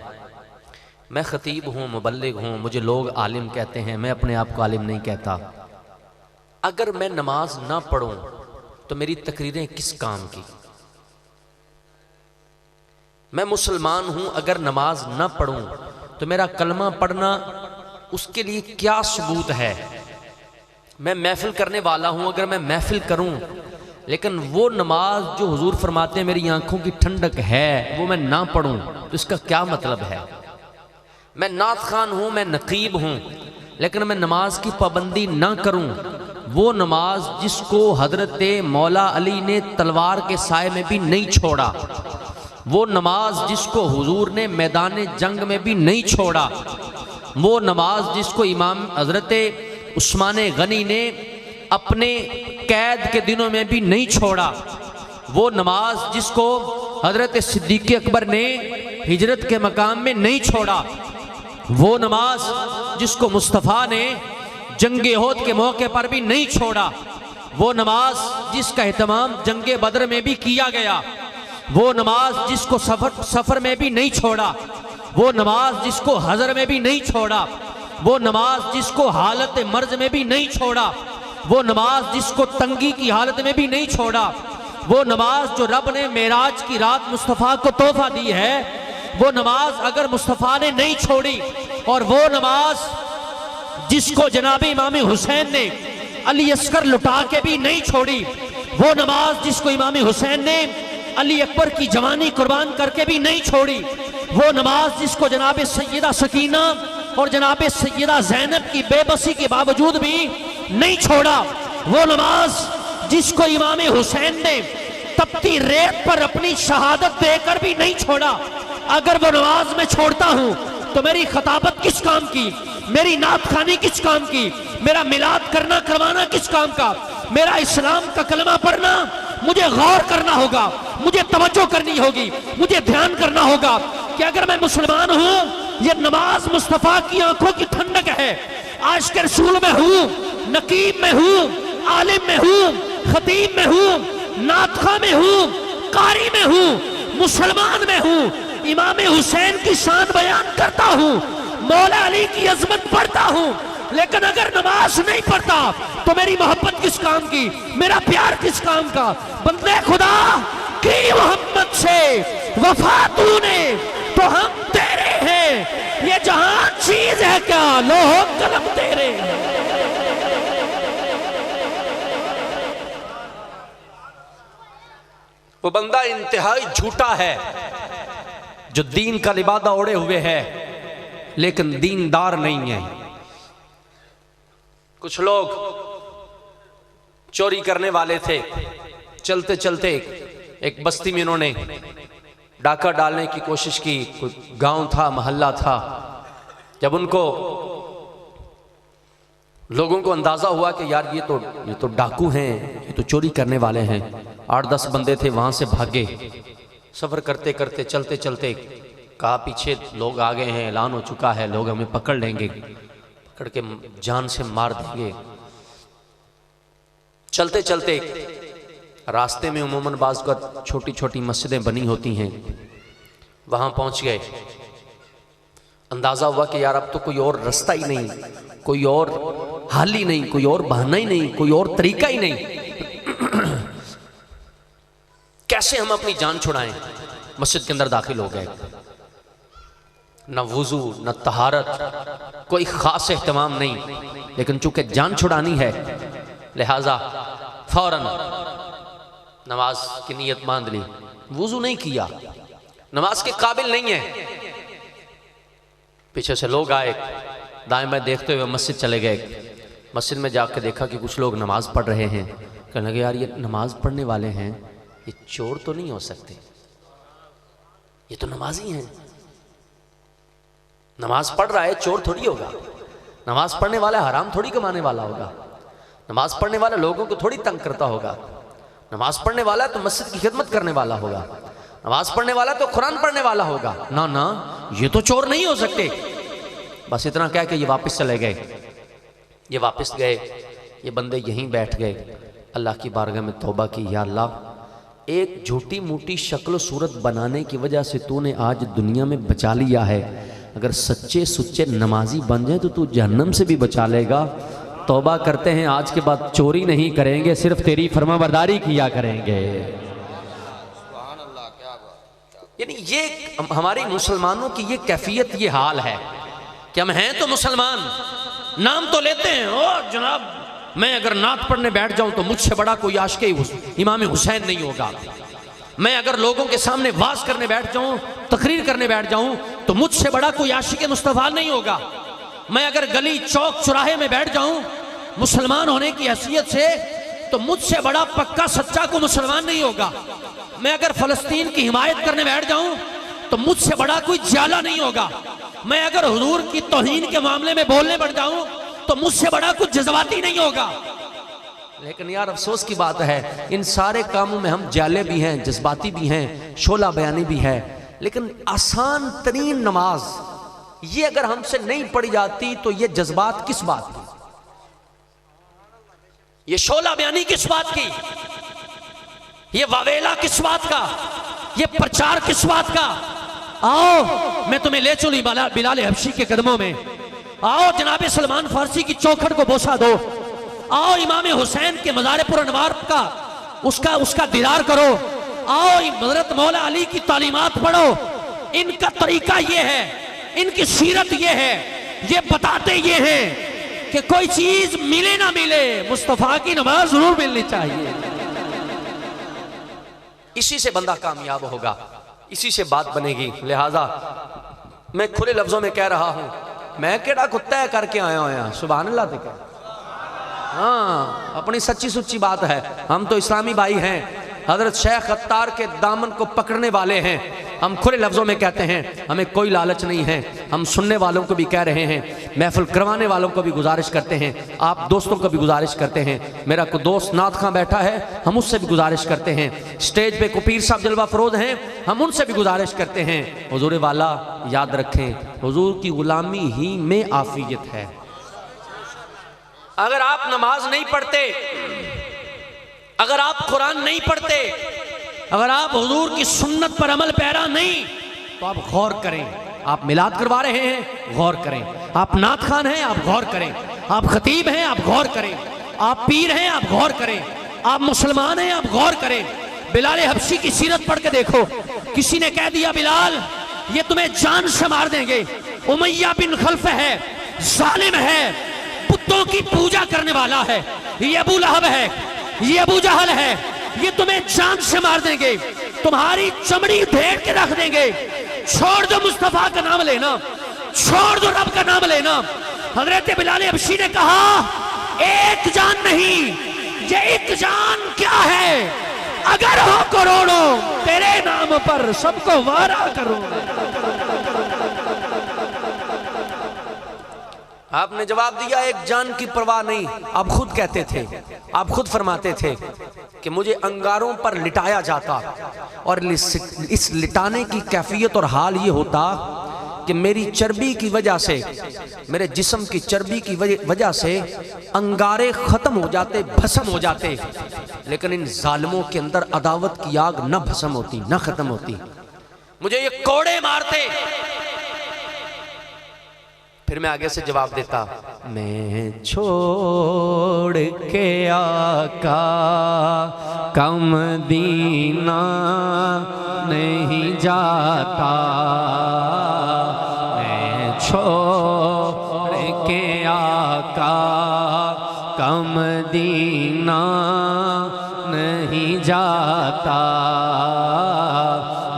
میں خطیب ہوں مبلغ ہوں مجھے لوگ عالم کہتے ہیں میں اپنے آپ کو عالم نہیں کہتا اگر میں نماز نہ پڑھوں تو میری تقریریں کس کام کی میں مسلمان ہوں اگر نماز نہ پڑھوں تو میرا کلمہ پڑھنا اس کے لیے کیا ثبوت ہے میں محفل کرنے والا ہوں اگر میں محفل کروں لیکن وہ نماز جو حضور فرماتے ہیں میری آنکھوں کی ٹھنڈک ہے وہ میں نہ پڑھوں تو اس کا کیا مطلب ہے میں نعت خوان ہوں میں نقیب ہوں لیکن میں نماز کی پابندی نہ کروں، وہ نماز جس کو حضرت مولا علی نے تلوار کے سائے میں بھی نہیں چھوڑا، وہ نماز جس کو حضور نے میدان جنگ میں بھی نہیں چھوڑا، وہ نماز جس کو امام حضرت عثمان غنی نے اپنے قید کے دنوں میں بھی نہیں چھوڑا، وہ نماز جس کو حضرت صدیق اکبر نے ہجرت کے مقام میں نہیں چھوڑا، وہ نماز جس کو مصطفیٰ نے جنگ احد کے موقع پر بھی نہیں چھوڑا، وہ نماز جس کا اہتمام جنگ بدر میں بھی کیا گیا، وہ نماز جس کو سفر میں بھی نہیں چھوڑا، وہ نماز جس کو حضر میں بھی نہیں چھوڑا، وہ نماز جس کو حالت مرض میں بھی نہیں چھوڑا، وہ نماز جس کو تنگی کی حالت میں بھی نہیں چھوڑا، وہ نماز جو رب نے معراج کی رات مصطفیٰ کو تحفہ دی ہے، وہ نماز اگر مصطفیٰ نے نہیں چھوڑی، اور وہ نماز جس کو جناب امام حسین نے علی اصغر لٹا کے بھی نہیں چھوڑی، وہ نماز جس کو امام حسین نے علی اکبر کی جوانی قربان کر کے بھی نہیں چھوڑی، وہ نماز جس کو جناب سیدہ سکینہ اور جناب سیدہ زینب کی بے بسی کے باوجود بھی نہیں چھوڑا، وہ نماز جس کو امام حسین نے تپتی ریت پر اپنی شہادت دے کر بھی نہیں چھوڑا، اگر وہ نماز میں چھوڑتا ہوں تو میری خطابت کس کام کی، میری نعت خوانی کس کام کی، میرا میلاد کرنا کروانا کس کام کا، میرا اسلام کا کلمہ پڑھنا مجھے غور کرنا ہوگا، مجھے توجہ کرنی ہوگی، مجھے دھیان کرنا ہوگا کہ اگر میں مسلمان ہوں، یہ نماز مصطفیٰ کی آنکھوں کی ٹھنڈک ہے، عاشق رسول میں ہوں، نقیب میں ہوں، عالم میں ہوں، خطیب میں ہوں، نعت خواں میں ہوں، قاری میں ہوں، مسلمان میں ہوں، امام حسین کی شان بیان کرتا ہوں، مولا علی کی عظمت پڑھتا ہوں، لیکن اگر نماز نہیں پڑھتا تو میری محبت کس کام کی، میرا پیار کس کام کا، بندے خدا کی محبت سے وفا تو نے تو ہم تیرے ہیں، یہ جہاں چیز ہے کیا، لوح قلم تیرے ہیں۔
وہ بندہ انتہائی جھوٹا ہے جو دین کا لبادہ اوڑے ہوئے ہے لیکن دیندار نہیں ہے۔ کچھ لوگ چوری کرنے والے تھے، چلتے چلتے ایک بستی میں انہوں نے ڈاکہ ڈالنے کی کوشش کی، کوئی گاؤں تھا، محلہ تھا، جب ان کو لوگوں کو اندازہ ہوا کہ یار یہ تو ڈاکو ہیں، یہ تو چوری کرنے والے ہیں، 8-10 بندے تھے وہاں سے بھاگے، سفر کرتے کرتے چلتے چلتے کہا پیچھے لوگ آ گئے ہیں، اعلان ہو چکا ہے، لوگ ہمیں پکڑ لیں گے، پکڑ کے جان سے مار دیں گے۔ چلتے چلتے راستے میں عموماً بعض کا چھوٹی چھوٹی مسجدیں بنی ہوتی ہیں، وہاں پہنچ گئے، اندازہ ہوا کہ یار اب تو کوئی اور رستہ ہی نہیں، کوئی اور حل ہی نہیں، کوئی اور بہانہ ہی نہیں، کوئی اور طریقہ ہی نہیں، کیسے ہم اپنی جان چھڑائیں۔ مسجد کے اندر داخل ہو گئے، نہ وضو نہ طہارت، کوئی خاص اہتمام نہیں، لیکن چونکہ جان چھڑانی ہے لہٰذا فوراً نماز کی نیت باندھ لی، وضو نہیں کیا، نماز کے قابل نہیں ہے۔ پیچھے سے لوگ آئے، دائیں بائیں دیکھتے ہوئے مسجد چلے گئے، مسجد میں جا کے دیکھا کہ کچھ لوگ نماز پڑھ رہے ہیں، کہنے لگے یار یہ نماز پڑھنے والے ہیں، یہ چور تو نہیں ہو سکتے، یہ تو نمازی ہیں، نماز پڑھ رہا ہے چور تھوڑی ہوگا، نماز پڑھنے والا حرام تھوڑی کمانے والا ہوگا، نماز پڑھنے والا لوگوں کو تھوڑی تنگ کرتا ہوگا، نماز پڑھنے والا تو مسجد کی خدمت کرنے والا ہوگا، نماز پڑھنے والا تو قرآن پڑھنے والا ہوگا، نہ یہ تو چور نہیں ہو سکتے۔ بس اتنا کہہ کہ یہ واپس چلے گئے، یہ واپس گئے، یہ بندے یہیں بیٹھ گئے، اللہ کی بارگاہ میں توبہ کی، یا اللہ ایک جھوٹی موٹی شکل و صورت بنانے کی وجہ سے تو نے آج دنیا میں بچا لیا ہے، اگر سچے سچے نمازی بن جائیں تو جہنم سے بھی بچا لے گا۔ توبہ کرتے ہیں، آج کے بعد چوری نہیں کریں گے، صرف تیری فرما برداری کیا کریں گے۔ یعنی یہ ہماری مسلمانوں کی یہ کیفیت، یہ حال ہے کہ ہم ہیں تو مسلمان، نام تو لیتے ہیں، او جناب میں اگر نعت پڑھنے بیٹھ جاؤں تو مجھ سے بڑا کوئی عاشق امام حسین نہیں ہوگا، میں اگر لوگوں کے سامنے واز کرنے بیٹھ جاؤں، تقریر کرنے بیٹھ جاؤں تو مجھ سے بڑا کوئی عاشق مصطفیٰ نہیں ہوگا،
میں اگر گلی چوک چوراہے میں بیٹھ جاؤں مسلمان ہونے کی حیثیت سے تو مجھ سے بڑا پکا سچا کو مسلمان نہیں ہوگا. میں اگر فلسطین کی حمایت کرنے بیٹھ جاؤں تو مجھ سے بڑا کوئی جالا نہیں ہوگا. میں اگر حضور کی توہین کے معاملے میں بولنے بیٹھ جاؤں تو مجھ سے بڑا کچھ جذباتی نہیں ہوگا.
لیکن یار افسوس کی بات ہے ان سارے کاموں میں ہم جالے بھی ہیں، جذباتی بھی ہیں، شعلہ بیانی بھی ہے، لیکن آسان ترین نماز یہ اگر ہم سے نہیں پڑھی جاتی تو یہ جذبات کس بات کی،
یہ شعلہ بیانی کس بات کی، یہ واویلا کس بات کا، یہ پرچار کس بات کا. آؤ میں تمہیں لے چلی بلال حبشی کے قدموں میں. آؤ جناب سلمان فارسی کی چوکھٹ کو بوسہ دو. آؤ امام حسین کے مزار پر انوار کا اس کا دیدار کرو. آؤ حضرت مولا علی کی تعلیمات پڑھو. ان کا طریقہ یہ ہے، ان کی سیرت یہ ہے، یہ بتاتے یہ ہیں کہ کوئی چیز ملے نہ ملے مصطفیٰ کی نماز ضرور ملنی چاہیے.
اسی سے بندہ کامیاب ہوگا، اسی سے بات بنے گی. لہٰذا میں کھلے لفظوں میں کہہ رہا ہوں، میں کیڑا کتا ہے کر کے آیا ہوں. سبحان اللہ تے کہ ہاں اپنی سچی سچی بات ہے. ہم تو اسلامی بھائی ہیں، حضرت شیخ عطار کے دامن کو پکڑنے والے ہیں. ہم کھلے لفظوں میں کہتے ہیں، ہمیں کوئی لالچ نہیں ہے. ہم سننے والوں کو بھی کہہ رہے ہیں، محفل کروانے والوں کو بھی گزارش کرتے ہیں، آپ دوستوں کو بھی گزارش کرتے ہیں. میرا کوئی دوست نعت خواں بیٹھا ہے، ہم اس سے بھی گزارش کرتے ہیں. سٹیج پہ کو پیر صاحب جلوہ فروز ہیں، ہم ان سے بھی گزارش کرتے ہیں. حضور والا یاد رکھیں، حضور کی غلامی ہی میں عافیت ہے. اگر آپ نماز نہیں پڑھتے، اگر آپ قرآن نہیں پڑھتے،
اگر آپ حضور کی سنت پر عمل پیرا نہیں تو آپ غور کریں. آپ میلاد کروا رہے ہیں، غور کریں. آپ نعت خوان ہیں، آپ غور کریں. آپ خطیب ہیں، آپ غور کریں. آپ پیر ہیں، آپ غور کریں. آپ مسلمان ہیں، آپ غور کریں. بلال حبشی کی سیرت پڑھ کے دیکھو. کسی نے کہہ دیا بلال یہ تمہیں جان سے مار دیں گے، امیہ بن خلف ہے، ظالم ہے، بتوں کی پوجا کرنے والا ہے، یہ ابو لہب ہے، یہ ابو جہل ہے، یہ تمہیں جان سے مار دیں گے، تمہاری چمڑی دھیڑ کے رکھ دیں گے. چھوڑ دو مصطفیٰ کا نام لینا، چھوڑ دو رب کا نام لینا. حضرت بلال حبشی نے کہا ایک جان نہیں، یہ ایک جان کیا ہے، اگر ہو کروڑوں تیرے نام پر سب کو وارا کرو.
آپ نے جواب دیا ایک جان کی پرواہ نہیں. آپ خود کہتے تھے، آپ خود فرماتے تھے کہ مجھے انگاروں پر لٹایا جاتا اور اس لٹانے کی کیفیت اور حال یہ ہوتا کہ میری چربی کی وجہ سے، میرے جسم کی چربی کی وجہ سے انگارے ختم ہو جاتے، بھسم ہو جاتے، لیکن ان ظالموں کے اندر عداوت کی آگ نہ بھسم ہوتی، نہ ختم ہوتی. مجھے یہ کوڑے مارتے. پھر میں آگے سے جواب دیتا، میں چھوڑ کے آقا کا مدینہ نہیں جاتا، میں چھوڑ کے آقا کا مدینہ نہیں جاتا،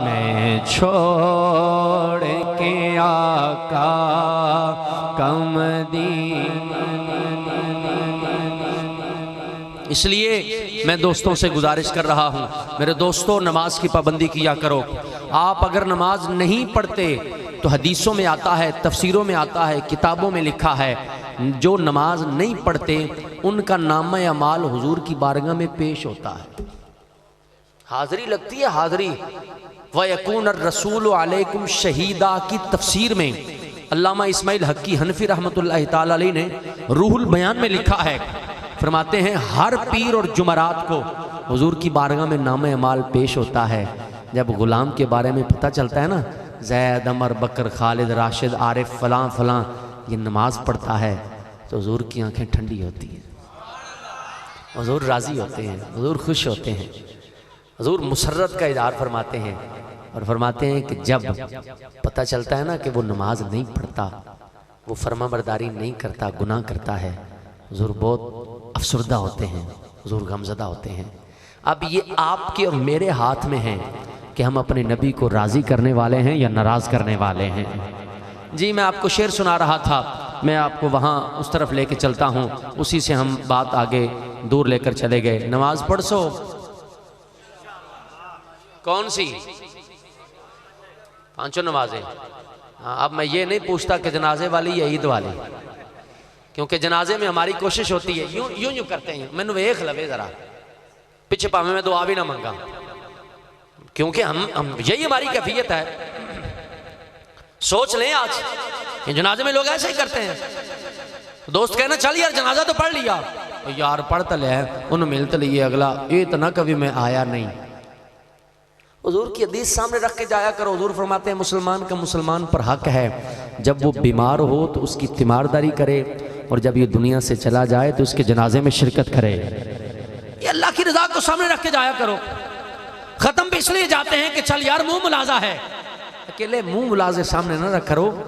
میں چھوڑ کے آقا اس لیے میں دوستوں سے گزارش کر رہا ہوں، میرے دوستوں نماز کی پابندی کیا کرو. آپ اگر نماز نہیں پڑھتے تو حدیثوں میں آتا ہے، تفسیروں میں آتا ہے، کتابوں میں لکھا ہے، جو نماز نہیں پڑھتے ان کا نامہ اعمال حضور کی بارگاہ میں پیش ہوتا ہے. حاضری لگتی ہے، حاضری. وَيَكُونَ الرَّسُولُ عَلَيْكُمْ شَهِيدًا کی تفسیر میں علامہ اسماعیل حقی حنفی رحمۃ اللہ تعالی علیہ نے روح البیان میں لکھا ہے، فرماتے ہیں ہر پیر اور جمعرات کو حضور کی بارگاہ میں نام اعمال پیش ہوتا ہے. جب غلام کے بارے میں پتہ چلتا ہے نا، زید، عمر، بکر، خالد، راشد، عارف، فلاں فلاں یہ نماز پڑھتا ہے تو حضور کی آنکھیں ٹھنڈی ہوتی ہیں، حضور راضی ہوتے ہیں، حضور خوش ہوتے ہیں، حضور مسرت کا اظہار فرماتے ہیں. اور فرماتے ہیں کہ جب پتہ چلتا ہے نا کہ وہ نماز نہیں پڑھتا، وہ فرما برداری نہیں کرتا، گناہ کرتا ہے، حضور بہت افسردہ ہوتے ہیں، حضور غمزدہ ہوتے ہیں. اب یہ آپ کے اور میرے ہاتھ میں ہیں کہ ہم اپنے نبی کو راضی کرنے والے ہیں یا ناراض کرنے والے ہیں. جی میں آپ کو شعر سنا رہا تھا،
میں آپ کو وہاں اس طرف لے کے چلتا ہوں، اسی سے ہم بات آگے دور لے کر چلے گئے۔ نماز پڑھ سو کون سی؟ پانچوں نمازیں۔ ہاں، اب میں یہ نہیں پوچھتا کہ جنازے والی یا عید والی، کیونکہ جنازے میں ہماری کوشش ہوتی ہے یوں کرتے ہیں، میں نے ایک لوے ذرا پیچھے پاوے میں دعا بھی نہ منگا، کیونکہ ہم یہی ہماری کیفیت ہے۔ سوچ لیں آج کہ جنازے میں لوگ ایسے ہی کرتے ہیں، دوست کہنا چل یار جنازہ تو پڑھ لیا، یار پڑھ تو لے انہوں ملت لیے اگلا اتنا کبھی میں آیا نہیں۔
حضور کی حدیث سامنے رکھ کے جایا کرو۔ حضور فرماتے ہیں مسلمان کا مسلمان پر حق ہے جب وہ بیمار ہو تو اس کی تیمارداری کرے، اور جب یہ دنیا سے چلا جائے تو اس کے جنازے میں شرکت کرے۔
یہ اللہ کی رضا کو سامنے رکھ کے جایا کرو۔ ختم بھی اس لیے جاتے ہیں کہ چل یار منہ ملازہ ہے،
اکیلے منہ ملازے سامنے نہ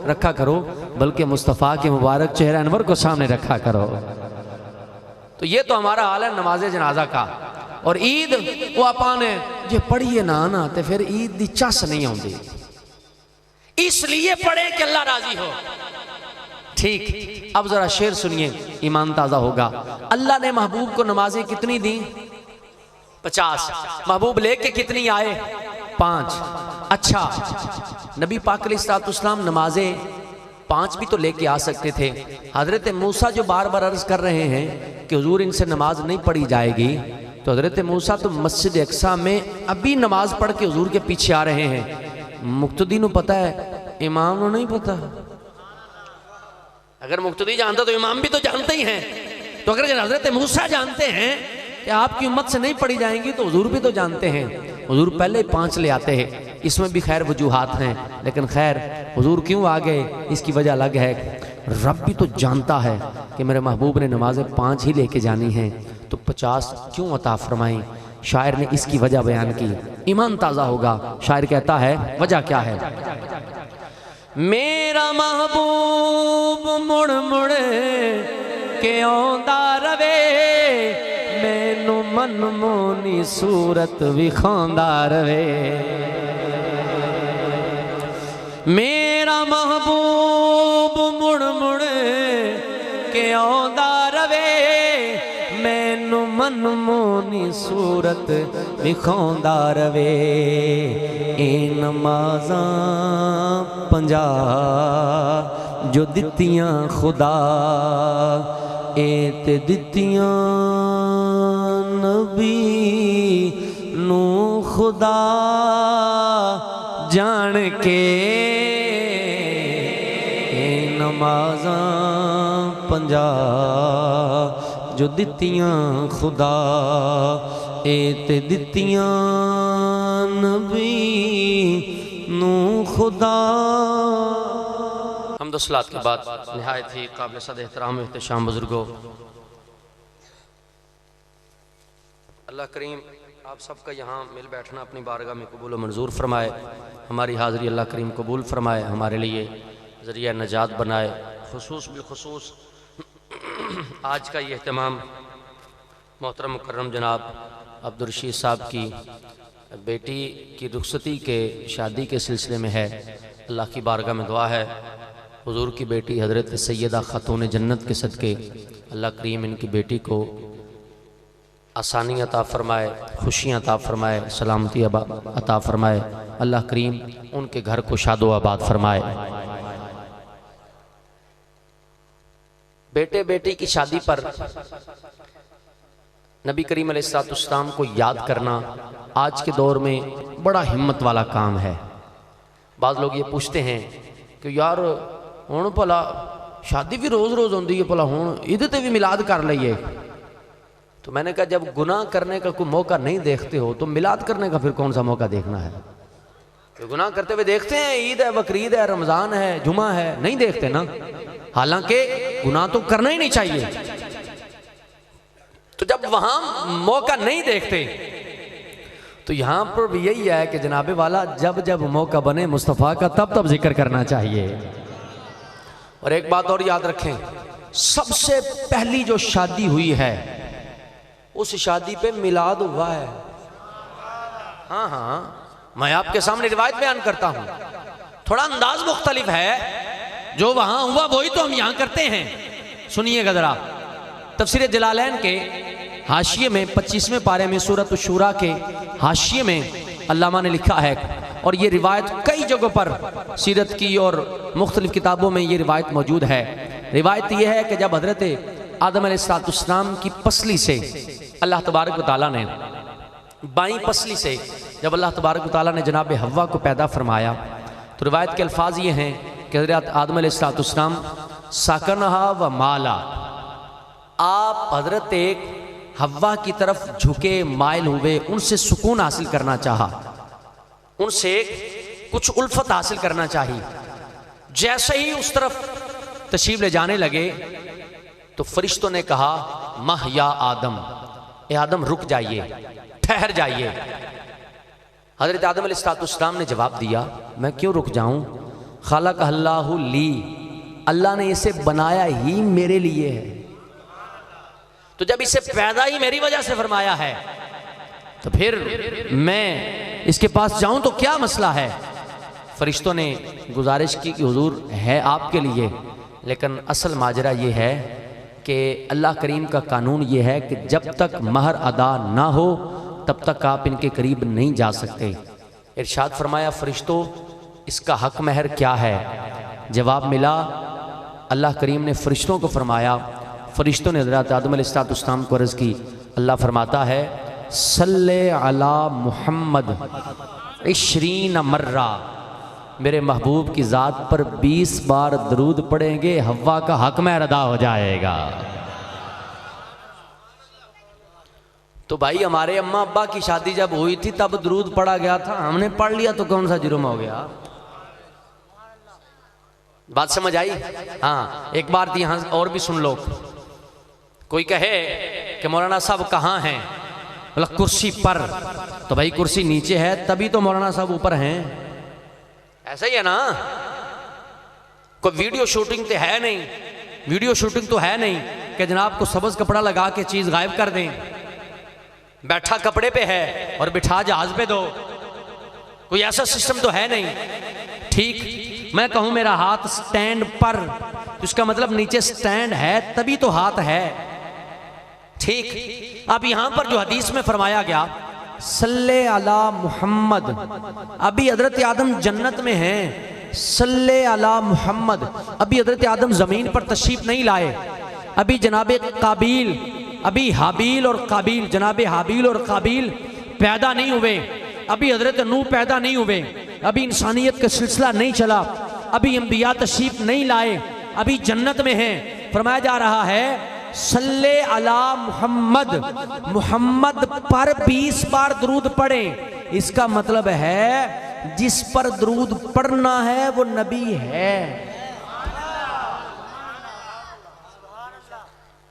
رکھا کرو، بلکہ مصطفیٰ کے مبارک چہرہ انور کو سامنے رکھا کرو۔ تو یہ تو ہمارا حال ہے نماز جنازہ کا۔ اور عید وہ اپانے جے پڑھیے نہ آنا تے پھر عید دی چس نہیں ہوندی،
اس لیے پڑھے کہ اللہ راضی ہو۔
ٹھیک۔ اب ذرا شعر سنیے، ایمان تازہ ہوگا۔ اللہ نے محبوب کو نمازیں کتنی دیں؟ 50۔ محبوب لے کے کتنی آئے؟ 5۔ اچھا، نبی پاک علیہ السلام نمازیں 5 بھی تو لے کے آ سکتے تھے۔ حضرت موسیٰ جو بار بار عرض کر رہے ہیں کہ حضور ان سے نماز نہیں پڑھی جائے گی، تو حضرت موسیٰ تو مسجد اقصیٰ میں ابھی نماز پڑھ کے حضور کے پیچھے آ رہے ہیں۔ مقتدی نو پتہ ہے، امام نو نہیں پتہ۔
اگر مقتدی جانتا تو امام بھی تو جانتے ہی ہیں، تو اگر حضرت موسیٰ جانتے ہیں
کہ آپ کی امت سے نہیں پڑھی جائیں گی تو حضور بھی تو جانتے ہیں۔ حضور پہلے 5 لے آتے ہیں، اس میں بھی خیر وجوہات ہیں، لیکن خیر حضور کیوں آگئے اس کی وجہ الگ ہے۔ رب بھی تو جانتا ہے کہ میرے محبوب نے نمازیں 5 ہی لے کے جانی ہیں، تو 50 کیوں عطا فرمائیں؟ شاعر نے اس کی وجہ بیان کی، ایمان تازہ ہوگا۔ شاعر کہتا ہے وجہ کیا ہے؟
میرا محبوب مڑ مڑ کے آندا روے،
مینوں من مونی صورت وکھاوندا رہے۔
میرا محبوب مڑ مڑ کے آندا روے،
مینوں من مونی صورت وکھاوندا رہے۔ اے نمازاں 50 جو دتیاں خدا، اے تے دتیاں نبی نو خدا جان کے۔ اے نمازاں 50 جو دتیاں خدا، اے تے دتیاں نبی نو خدا۔
حمد و صلات کے بعد نہایت ہی قابل صد احترام و احتشام بزرگوں، اللہ کریم آپ سب کا یہاں مل بیٹھنا اپنی بارگاہ میں قبول و منظور فرمائے، ہماری حاضری اللہ کریم قبول فرمائے، ہمارے لیے ذریعہ نجات بنائے۔ خصوص بالخصوص آج کا یہ اہتمام محترم مکرم جناب عبدالرشید صاحب کی بیٹی کی رخصتی کے شادی کے سلسلے میں ہے۔ اللہ کی بارگاہ میں دعا ہے حضور کی بیٹی حضرت سیدہ خاتون جنت کے صدقے اللہ کریم ان کی بیٹی کو آسانی عطا فرمائے، خوشیاں عطا فرمائے، سلامتی عطا فرمائے، اللہ کریم ان کے گھر کو شاد و آباد فرمائے۔
بیٹے بیٹی کی شادی پر نبی کریم علیہ السلام کو یاد کرنا آج کے دور میں بڑا ہمت والا کام ہے۔ بعض لوگ یہ پوچھتے ہیں کہ یار ہون بھلا شادی بھی روز روز ہوندی ہے، بھلا ہون عید تے بھی میلاد کر لئیے۔ تو میں نے کہا جب گناہ کرنے کا کوئی موقع نہیں دیکھتے ہو تو میلاد کرنے کا پھر کون سا موقع دیکھنا ہے؟ کہ گناہ کرتے ہوئے دیکھتے ہیں، عید ہے، بقرعید ہے، رمضان ہے، جمعہ ہے، نہیں دیکھتے نا۔ حالانکہ گناہ تو کرنا ہی نہیں چاہیے۔ تو جب وہاں موقع نہیں دیکھتے تو یہاں پر بھی یہی ہے کہ جناب والا جب جب موقع بنے مصطفیٰ کا تب تب ذکر کرنا چاہیے۔ اور ایک بات اور یاد رکھیں، سب سے پہلی جو شادی ہوئی ہے اس شادی پہ میلاد ہوا ہے۔ ہاں میں آپ کے سامنے روایت بیان کرتا ہوں، تھوڑا انداز مختلف ہے
جو وہاں ہوا وہی تو ہم یہاں کرتے ہیں. سنیے گا ذرا تفسیر جلالین کے حاشیے میں 25ویں پارے میں سورۃ الشورى کے حاشیے میں علامہ نے لکھا ہے، اور یہ روایت کئی جگہوں پر سیرت کی اور مختلف کتابوں میں یہ روایت موجود ہے. روایت یہ ہے کہ جب حضرت آدم علیہ السلام کی پسلی سے اللہ تبارک و تعالیٰ نے، بائیں پسلی سے جب اللہ تبارک و تعالیٰ نے جناب حوا کو پیدا فرمایا، تو روایت کے الفاظ یہ ہیں کہ حضرت آدم علیہ السلام ساکنہا و مالا، آپ حضرت حوا کی طرف جھکے مائل ہوئے، ان سے سکون حاصل کرنا چاہا، ان سے کچھ الفت حاصل کرنا چاہی. جیسے ہی اس طرف تشریف لے جانے لگے تو فرشتوں نے کہا مہ یا آدم، اے آدم رک جائیے، ٹھہر جائیے. حضرت آدم علیہ السلام نے جواب دیا میں کیوں رک جاؤں، خلق اللہ لی، اللہ نے اسے بنایا ہی میرے لیے ہے، تو جب اسے پیدا ہی میری وجہ سے فرمایا ہے تو پھر میں اس کے پاس جاؤں تو کیا مسئلہ ہے. فرشتوں نے گزارش کی کہ حضور ہے آپ کے لیے، لیکن اصل ماجرا یہ ہے کہ اللہ کریم کا قانون یہ ہے کہ جب تک مہر ادا نہ ہو تب تک آپ ان کے قریب نہیں جا سکتے. ارشاد فرمایا فرشتوں اس کا حق مہر کیا ہے؟ جواب ملا، اللہ کریم نے فرشتوں کو فرمایا، فرشتوں نے حضرت آدم علیہ السلام کو عرض کی، اللہ فرماتا ہے صلی علی محمد 20 مرہ، میرے محبوب کی ذات پر 20 بار درود پڑھیں گے، حوا کا حق مہر ادا ہو جائے گا. تو بھائی ہمارے اماں ابا کی شادی جب ہوئی تھی تب درود پڑھا گیا تھا، ہم نے پڑھ لیا تو کون سا جرم ہو گیا؟ بات سمجھ آئی؟ ہاں ایک بار یہاں اور بھی سن لو. کوئی کہے کہ مولانا صاحب کہاں ہیں؟ بولا کرسی پر. تو بھائی کرسی نیچے ہے تبھی تو مولانا صاحب اوپر ہیں، ایسا ہی ہے نا. کوئی ویڈیو شوٹنگ تو ہے نہیں، ویڈیو شوٹنگ تو ہے نہیں کہ جناب کو سبز کپڑا لگا کے چیز غائب کر دیں، بیٹھا کپڑے پہ ہے اور بٹھا جہاز پہ دو، کوئی ایسا سسٹم تو ہے نہیں. ٹھیک میں کہوں میرا ہاتھ سٹینڈ پر، تو اس کا مطلب نیچے سٹینڈ ہے تبھی تو ہاتھ ہے. ٹھیک اب یہاں پر جو حدیث میں فرمایا گیا صلی علی محمد، ابھی حضرت آدم جنت میں ہیں، صلی علی محمد، ابھی حضرت آدم زمین پر تشریف نہیں لائے، ابھی جناب قابیل، ابھی حابیل اور قابیل، جناب حابیل اور قابیل پیدا نہیں ہوئے، ابھی حضرت نوح پیدا نہیں ہوئے، ابھی انسانیت کا سلسلہ نہیں چلا، ابھی انبیاء تشریف نہیں لائے، ابھی جنت میں ہیں. فرمایا جا رہا ہے صلی علی محمد، محمد پر 20 بار درود پڑھیں. اس کا مطلب ہے جس پر درود پڑھنا ہے وہ نبی ہے،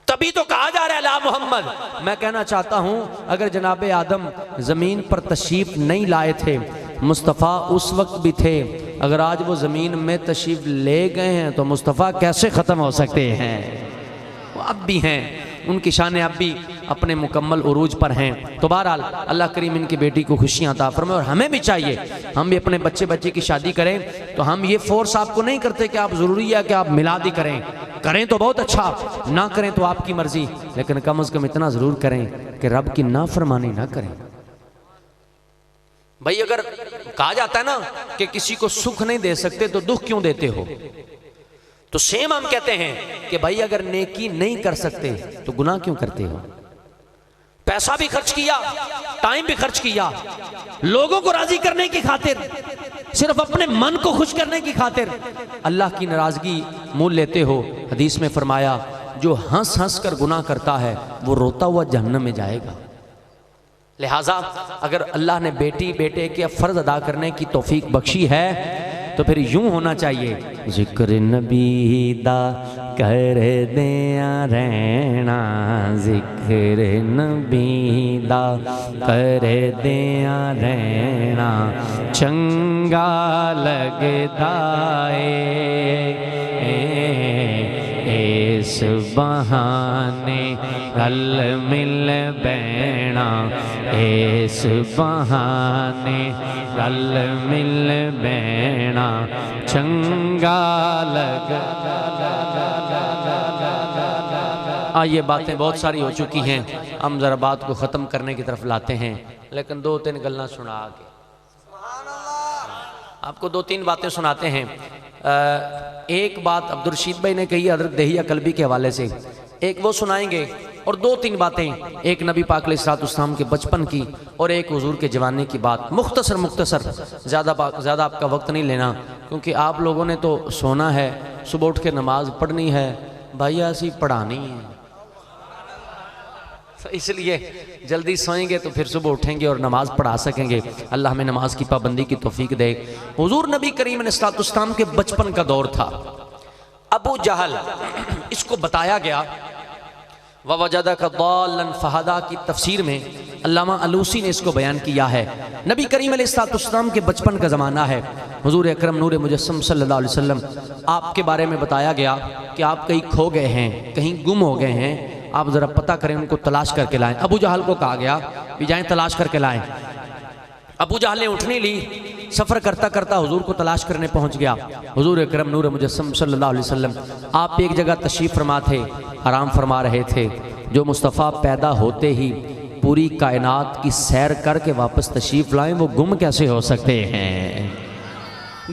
تبھی تو کہا جا رہا ہے لا محمد. میں کہنا چاہتا ہوں اگر جناب آدم زمین پر تشریف نہیں لائے تھے، مصطفیٰ اس وقت بھی تھے، اگر آج وہ زمین میں تشریف لے گئے ہیں تو مصطفیٰ کیسے ختم ہو سکتے ہیں؟ وہ اب بھی ہیں، ان کی شان اب بھی اپنے مکمل عروج پر ہیں. تو بہرحال اللہ کریم ان کی بیٹی کو خوشیاں عطا فرمائے، اور ہمیں بھی چاہیے ہم بھی اپنے بچے کی شادی کریں تو ہم یہ فورس آپ کو نہیں کرتے کہ آپ ضروری ہے کہ آپ میلاد ہی کریں، کریں تو بہت اچھا، نہ کریں تو آپ کی مرضی، لیکن کم از کم اتنا ضرور کریں کہ رب کی نافرمانی نہ کریں. بھائی اگر کہا جاتا ہے نا کہ کسی کو سکھ نہیں دے سکتے تو دکھ کیوں دیتے ہو، تو سیم ہم کہتے ہیں کہ بھائی اگر نیکی نہیں کر سکتے تو گناہ کیوں کرتے ہو؟ پیسہ بھی خرچ کیا، ٹائم بھی خرچ کیا، لوگوں کو راضی کرنے کی خاطر، صرف اپنے من کو خوش کرنے کی خاطر اللہ کی ناراضگی مول لیتے ہو. حدیث میں فرمایا جو ہنس ہنس کر گناہ کرتا ہے وہ روتا ہوا جہنم میں جائے گا. لہٰذا اگر اللہ نے بیٹے کے فرض ادا کرنے کی توفیق بخشی ہے تو پھر یوں ہونا چاہیے ذکر نبی دا کر دیا رہنا، ذکر نبی دا کر دیا رہنا، چنگا لگتا ہے اس بہانے
رل مل بینا اس بہانے رل مل بینا چنگا لگ
یہ باتیں بہت ساری ہو چکی ہیں، ہم ذرا بات کو ختم کرنے کی طرف لاتے ہیں، لیکن 2-3 گلنا سنا کے آپ کو 2-3 باتیں سناتے ہیں۔ ایک بات عبدالرشید بھائی نے کہی حضرت دہیہ کلبی کے حوالے سے، ایک وہ سنائیں گے، اور 2-3 باتیں، ایک نبی پاک علیہ السلام کے بچپن کی اور ایک حضور کے جوانی کی بات، مختصر، زیادہ آپ کا وقت نہیں لینا، کیونکہ آپ لوگوں نے تو سونا ہے، صبح اٹھ کے نماز پڑھنی ہے، بھائی ایسی پڑھانی ہے، اس لیے جلدی سوئیں گے تو پھر صبح اٹھیں گے اور نماز پڑھا سکیں گے۔ اللہ ہمیں نماز کی پابندی کی توفیق دے۔ حضور نبی کریم علیہ السلام کے بچپن کا دور تھا۔ ابو جہل اس کو بتایا گیا، وَوَجَدَكَ ضَالًّا فَهَدَىٰ کی تفسیر میں علامہ علوسی نے اس کو بیان کیا ہے۔ نبی کریم علیہ السلام کے بچپن کا زمانہ ہے۔ حضور اکرم نور مجسم صلی اللہ علیہ وسلم آپ کے بارے میں بتایا گیا کہ آپ کہیں کھو گئے ہیں، کہیں گم ہو گئے ہیں، آپ ذرا پتہ کریں، ان کو تلاش کر کے لائیں۔ ابو جہل کو کہا گیا کہ جائیں تلاش کر کے لائیں۔ ابو جہل نے اٹھنی لی، سفر کرتا کرتا حضور کو تلاش کرنے پہنچ گیا۔ حضور اکرم نور مجسم صلی اللہ علیہ وسلم آپ ایک جگہ تشریف فرما تھے، آرام فرما رہے تھے۔ جو مصطفیٰ پیدا ہوتے ہی پوری کائنات کی سیر کر کے واپس تشریف لائیں، وہ گم کیسے ہو سکتے ہیں؟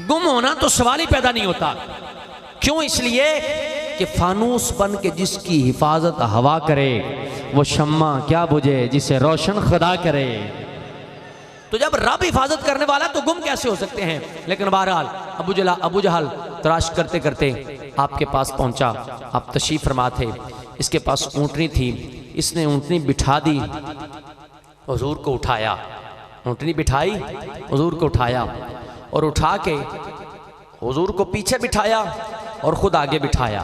گم ہونا تو سوال ہی پیدا نہیں ہوتا۔ کیوں؟ اس لیے کہ فانوس بن کے جس کی حفاظت ہوا کرے، وہ شمع کیا بجھے جسے روشن خدا کرے۔ تو جب رب حفاظت کرنے والا تو گم کیسے ہو سکتے ہیں؟ لیکن بہرحال ابو جہل تلاش کرتے کرتے آپ کے پاس پہنچا۔ آپ تشریف فرما تھے، اس کے پاس اونٹنی تھی، اس نے اونٹنی بٹھا دی، حضور کو اٹھایا، اونٹنی بٹھائی، حضور کو اٹھایا، اور اٹھا کے حضور کو پیچھے بٹھایا اور خود آگے بٹھایا۔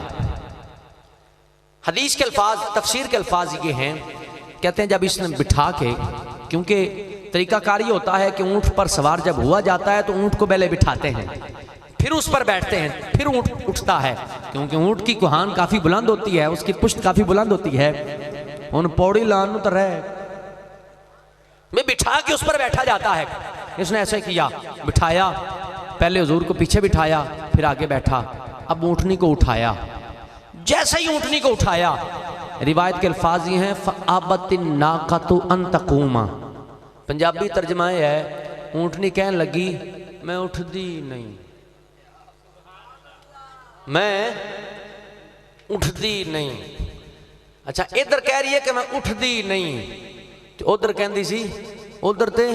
حدیث کے الفاظ، تفسیر کے الفاظ یہ ہیں، کہتے ہیں جب اس نے بٹھا کے، کیونکہ طریقہ کاری ہوتا ہے کہ اونٹ پر سوار جب ہوا جاتا ہے تو اونٹ کو پہلے بٹھاتے ہیں، پھر اس پر بیٹھتے ہیں، پھر اونٹ اٹھتا ہے، کیونکہ اونٹ کی کوہان کافی بلند ہوتی ہے، اس کی پشت کافی بلند ہوتی ہے، ان پوڑی لان اتر رہے میں بٹھا کے اس پر بیٹھا جاتا ہے۔ اس نے ایسے کیا، بٹھایا، پہلے حضور کو پیچھے بٹھایا، پھر آگے بیٹھا، اب اونٹنی کو اٹھایا۔ جیسے ہی اونٹنی کو اٹھایا، روایت کے الفاظ یہ ہیں فَأَبَتِ النَّاقَةُ أَن تَقُومَ، پنجابی ترجمہ ہے اونٹنی کہنے لگی میں اٹھتی نہیں، میں اٹھتی نہیں۔ اچھا ادھر کہہ رہی ہے کہ میں اٹھتی نہیں، تو ادھر کہندی سی، ادھر تے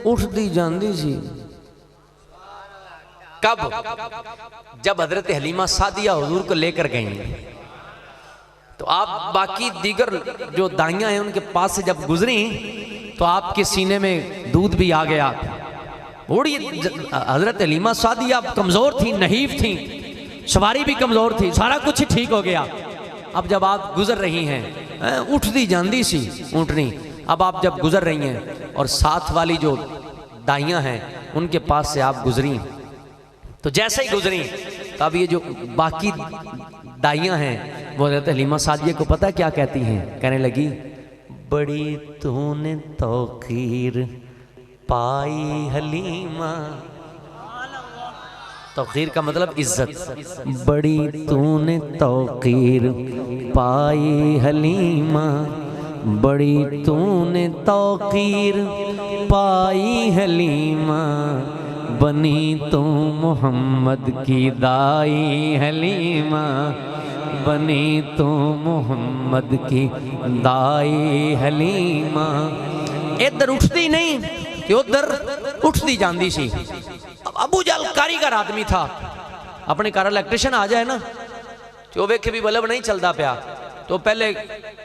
اٹھتی جاندی سی۔ کب؟ جب حضرت حلیمہ سعدیہ حضور کو لے کر گئیں، تو آپ باقی دیگر جو دائیاں ہیں ان کے پاس سے جب گزریں تو آپ کے سینے میں دودھ بھی آ گیا۔ بوڑھی حضرت حلیمہ سعدیہ کمزور تھیں، نحیف تھیں، سواری بھی کمزور تھی، سارا کچھ ٹھیک ہو گیا۔ اب جب آپ گزر رہی ہیں، اٹھتی جاندی سی اونٹنی، اب آپ جب گزر رہی ہیں اور ساتھ والی جو دائیاں ہیں ان کے پاس سے آپ گزریں، تو جیسے ہی گزریں تو اب یہ جو باقی دائیاں ہیں وہ حضرت حلیمہ سعدیہ کو پتہ کیا کہتی ہیں؟ کہنے لگی بڑی تو نے توقیر پائی حلیمہ، توقیر کا مطلب عزت، بڑی تو نے توقیر پائی حلیمہ، بڑی تو نے توقیر پائی حلیمہ، بنی تو محمد کی دائی حلیمہ، بنی تو محمد کی دائی حلیمہ۔ ادھر اٹھتی نہیں کہ ادھر اٹھتی جاندی سی۔ ابو جہل کاریگر آدمی تھا، اپنے گھر الیکٹریشن آ جائے نا تو ویکھے بھی بلب نہیں چلتا پیا تو پہلے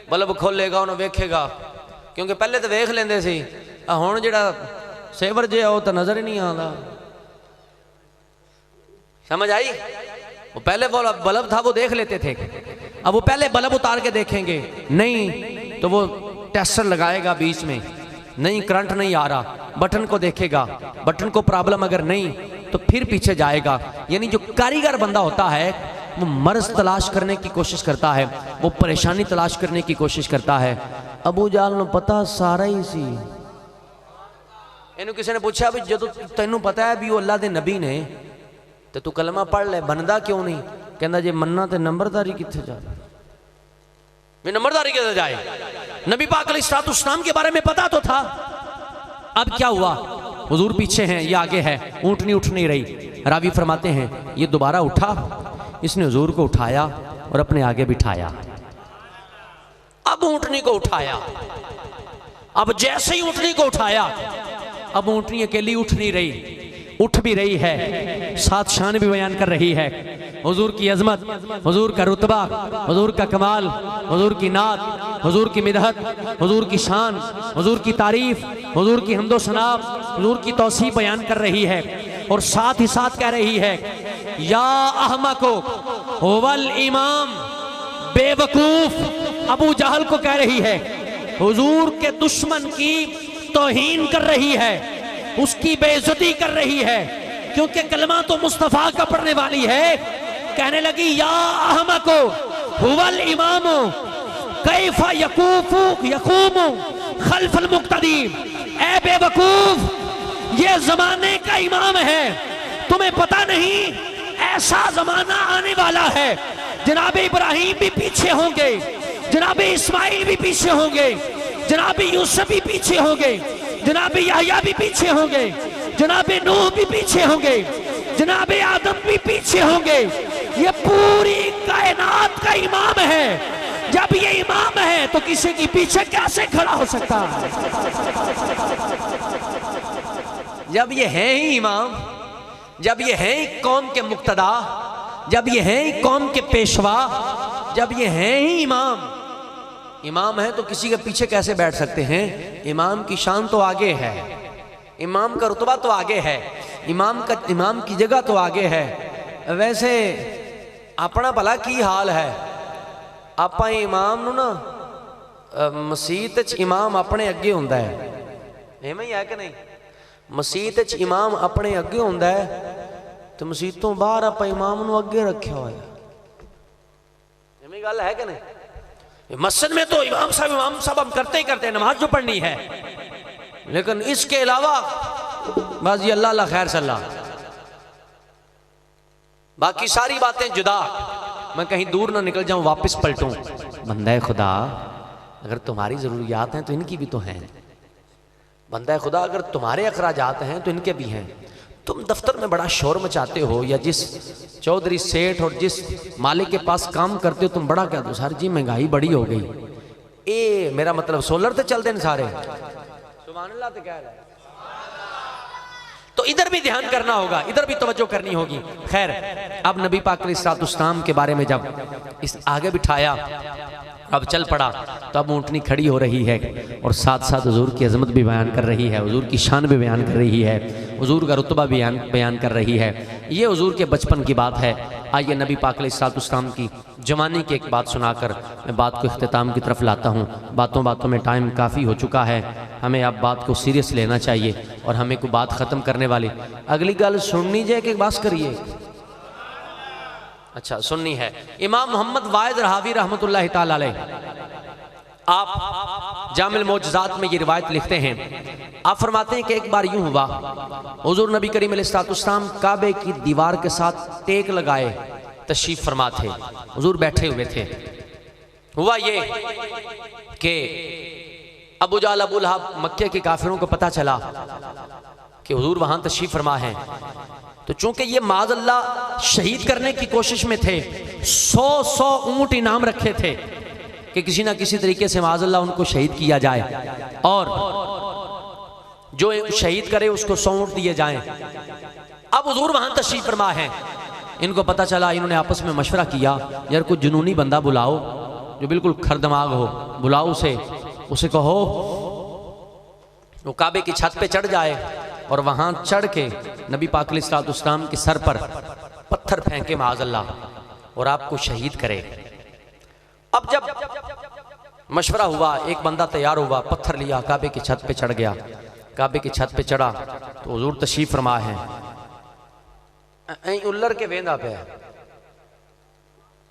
بلب کھولے گا، انہوں ویکھے گا، کیونکہ پہلے تو ویکھ لیندے سی، ہن جڑا سیور جے وہ تو نظر ہی نہیں آتا۔ سمجھ آئی؟ وہ پہلے بلب تھا وہ دیکھ لیتے تھے، اب وہ پہلے بلب اتار کے دیکھیں گے، نہیں تو وہ ٹیسٹر لگائے گا بیچ میں، نہیں کرنٹ نہیں آ رہا، بٹن کو دیکھے گا، بٹن کو پرابلم اگر نہیں تو پھر پیچھے جائے گا۔ یعنی جو کاریگر بندہ ہوتا ہے
وہ مرض تلاش کرنے کی کوشش کرتا ہے، وہ پریشانی تلاش کرنے کی کوشش کرتا ہے۔ ابو جہل نو پتا سارا ہی سی۔ اینو کسی نے پوچھا بھی جدو تینوں پتا ہے بھی وہ اللہ دے نبی نے تے تو کلمہ پڑھ لے، بندہ کیوں نہیں؟ کہندا جے مننا تے نمبرداری کتھے جائے؟ میں نمبرداری کتھے جائے؟ نبی پاک علیہ السلام کے بارے میں پتا تو تھا۔ اب کیا ہوا؟ حضور پیچھے ہیں، یہ آگے ہے، اونٹنی اٹھ نہیں رہی۔ راوی فرماتے ہیں یہ دوبارہ اٹھا، اس نے حضور کو اٹھایا اور اپنے آگے بٹھایا۔ اب اونٹنی کو اٹھایا، اب جیسے ہی اونٹنی کو اٹھایا، اب اونٹنی اکیلی اٹھ نہیں رہی، اٹھ بھی رہی ہے، ساتھ شان بھی بیان کر رہی ہے۔ حضور کی عظمت، حضور کا رتبہ، حضور کا کمال، حضور کی نعت، حضور کی مدحت، حضور کی شان، حضور کی تعریف، حضور کی حمد و ثنا، حضور کی توصیف بیان کر رہی ہے، اور ساتھ ہی ساتھ کہہ رہی ہے یا احمقو هو الامام، بے وقوف ابو جہل کو کہہ رہی ہے، حضور کے دشمن کی توہین کر رہی ہے، اس کی بے عزتی کر رہی ہے، کیونکہ کلمہ تو مصطفیٰ کا پڑھنے والی ہے۔ کہنے لگی یا احمقو هو الامام کیف یقوم خلف المقتدی، اے بے وقوف یہ زمانے کا امام ہے، تمہیں پتہ نہیں ایسا زمانہ آنے والا ہے جناب ابراہیم بھی پیچھے ہوں گے، جناب اسماعیل بھی پیچھے ہوں گے، جناب یوسف بھی پیچھے ہوں گے، جناب یحییٰ بھی پیچھے ہوں گے، جناب نوح بھی پیچھے ہوں گے، جناب آدم بھی پیچھے ہوں گے۔ یہ پوری کائنات کا امام ہے۔ جب یہ امام ہے تو کسی کی پیچھے کیسے کھڑا ہو سکتا ہے؟ جب یہ ہے ہی امام، جب یہ ہے ہی قوم کے مقتدا، جب یہ ہے ہی قوم کے پیشوا، جب یہ ہے ہی امام ہے تو کسی کے پیچھے کیسے بیٹھ سکتے ہیں؟ امام کی شان تو آگے ہے، امام کا رتبہ تو آگے ہے، امام کی جگہ تو آگے ہے۔ ویسے اپنا بھلا کی حال ہے؟ آپ امام نو نا مسیت امام اپنے اگے ہوندا ہے، ایویں ہی ہے کہ نہیں؟ مسیت امام اپنے اگے ہوندا ہے تو مسیتوں باہر آپ امام نو اگے رکھیا ہوا ہے، ایویں گل ہے کہ نہیں؟ مسجد میں تو امام صاحب ہم کرتے ہی کرتے ہیں، نماز جو پڑھنی ہے، لیکن اس کے علاوہ بس یہ اللہ خیر صلی اللہ، باقی ساری باتیں جدا۔ میں کہیں دور نہ نکل جاؤں، واپس پلٹوں۔ بندہ خدا اگر تمہاری ضروریات ہیں تو ان کی بھی تو ہیں، بندہ خدا اگر تمہارے اخراجات ہیں تو ان کے بھی ہیں۔ تم دفتر میں بڑا شور مچاتے ہو، یا جس چودھری سیٹھ اور جس مالک کے پاس کام کرتے ہو تم بڑا کہہ دو سر جی مہنگائی بڑی ہو گئی، اے میرا مطلب سولر تے چل دیں سارے، سبحان اللہ تے کہہ رہا ہے۔ تو ادھر بھی دھیان کرنا ہوگا، ادھر بھی توجہ کرنی ہوگی۔ خیر، اب نبی پاک علیہ السلام کے بارے میں جب اس آگے بٹھایا، اب چل پڑا، تو اب اونٹنی کھڑی ہو رہی ہے اور ساتھ ساتھ حضور کی عظمت بھی بیان کر رہی ہے، حضور کی شان بھی بیان کر رہی ہے، حضور کا رتبہ بھی بیان کر رہی ہے۔ یہ حضور کے بچپن کی بات ہے۔ آئیے نبی پاک علیہ السلام کی جوانی کی ایک بات سنا کر میں بات کو اختتام کی طرف لاتا ہوں۔ باتوں میں ٹائم کافی ہو چکا ہے، ہمیں اب بات کو سیریس لینا چاہیے اور ہمیں کوئی بات ختم کرنے والی اگلی گل سننی جائے کہ بات کریے؟ اچھا سننی ہے۔ امام محمد واحد رہاوی رحمۃ اللہ تعالی علیہ، آپ جامع المعجزات میں یہ روایت لکھتے ہیں، آپ فرماتے ہیں کہ ایک بار یوں ہوا، حضور نبی کریم علیہ السلام کعبے کی دیوار کے ساتھ ٹیک لگائے تشریف فرما تھے، حضور بیٹھے ہوئے تھے۔ ہوا یہ کہ ابو جہل ابو لہب مکے کے کافروں کو پتہ چلا کہ حضور وہاں تشریف فرما ہے، تو چونکہ یہ معاذ اللہ شہید کرنے کی کوشش میں تھے، 100 اونٹ انعام رکھے تھے کہ کسی نہ کسی طریقے سے معاذ اللہ ان کو شہید کیا جائے، اور جو شہید کرے اس کو 100 اونٹ دیے جائیں۔ اب حضور وہاں تشریف فرما ہے، ان کو پتہ چلا، انہوں نے آپس میں مشورہ کیا، یار کوئی جنونی بندہ بلاؤ جو بالکل کھر دماغ ہو، بلاؤ اسے کہو وہ کعبے کی چھت پہ چڑھ جائے اور وہاں چڑھ کے نبی پاک علیہ السلام کے سر پر پتھر پھینکے معاذ اللہ اور آپ کو شہید کرے۔ اب جب مشورہ ہوا، ایک بندہ تیار ہوا، پتھر لیا، کعبے کی چھت پہ چڑھ گیا، کعبے کی چھت پہ چڑھا تو حضور تشریف فرما ہے، این الر کے ویندا پہ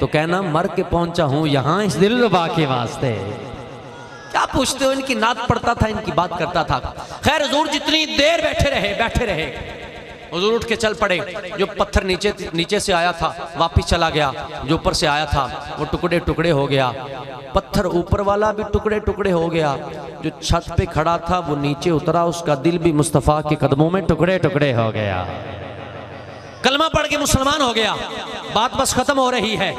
تو کہنا مر کے پہنچا ہوں یہاں اس دلربا کے واسطے. کیا پوچھتے ہو؟ ان کی نعت پڑھتا تھا، ان کی بات کرتا تھا. خیر حضور جتنی دیر بیٹھے رہے حضور اٹھ کے چل پڑے. جو پتھر نیچے سے آیا تھا واپس چلا گیا، جو اوپر سے آیا تھا وہ ٹکڑے ٹکڑے ہو گیا. پتھر اوپر والا بھی ٹکڑے ٹکڑے ہو گیا. جو چھت پہ کھڑا تھا وہ نیچے اترا، اس کا دل بھی مصطفیٰ کے قدموں میں ٹکڑے ٹکڑے ہو گیا. کلمہ پڑھ کے مسلمان ہو گیا. بات بس ختم ہو رہی ہے،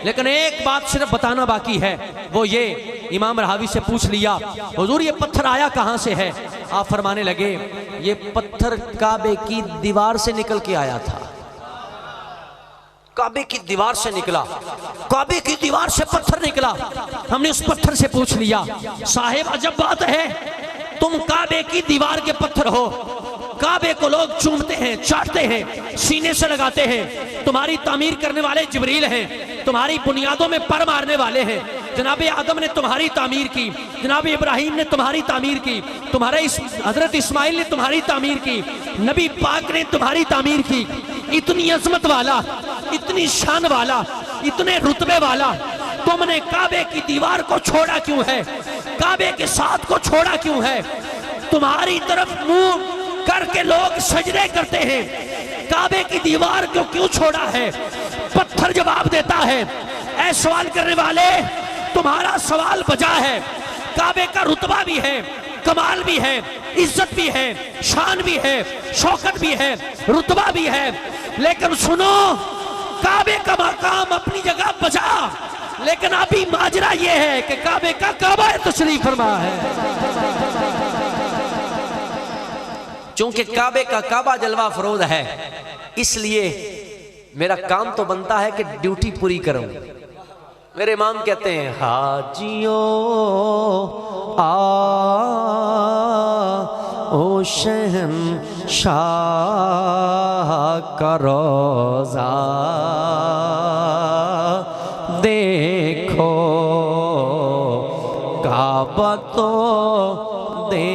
لیکن ایک بات صرف بتانا باقی ہے، وہ یہ امام رہاوی سے پوچھ لیا حضور یہ پتھر آیا کہاں سے ہے؟ آپ فرمانے لگے یہ پتھر کعبے کی دیوار سے نکل کے آیا تھا. کعبے کی دیوار سے نکلا، کعبے کی دیوار سے پتھر نکلا. ہم نے اس پتھر سے پوچھ لیا صاحب عجب بات ہے، تم کعبے کی دیوار کے پتھر ہو، کعبے کو لوگ چومتے ہیں، چاٹتے ہیں، سینے سے لگاتے ہیں، تمہاری تعمیر کرنے والے جبریل ہیں، تمہاری بنیادوں میں پر مارنے والے ہیں. جناب آدم نے تمہاری تعمیر کی، جناب ابراہیم نے تمہاری تعمیر کی، تمہارے حضرت اسماعیل نے تمہاری تعمیر کی، نبی پاک نے تمہاری تعمیر کی. اتنی عظمت والا، اتنی شان والا، اتنے رتبے والا تم نے کعبے کی دیوار کو چھوڑا کیوں ہے؟ کعبے کے ساتھ کو چھوڑا کیوں ہے؟ تمہاری طرف منہ کر کے لوگ سجدے کرتے ہیں، کعبے کی دیوار کو کیوں چھوڑا ہے؟ پتھر جواب دیتا ہے اے سوال کرنے والے تمہارا سوال بجا ہے. کعبے کا رتبہ بھی ہے، کمال بھی ہے، عزت بھی ہے، شان بھی ہے، شوکت بھی ہے، رتبہ بھی ہے، لیکن سنو کعبے کا مقام اپنی جگہ بجا، لیکن ابھی ماجرا یہ ہے کہ کعبے کا کعبہ تشریف فرما ہے. چونکہ کعبے کا کعبہ جلوہ فروز ہے، اس لیے میرا کام تو بنتا ہے کہ ڈیوٹی پوری کروں. میرے امام کہتے ہیں حاجیوں آؤ شہنشاہ کا روضہ دیکھو، کعبہ تو دیکھ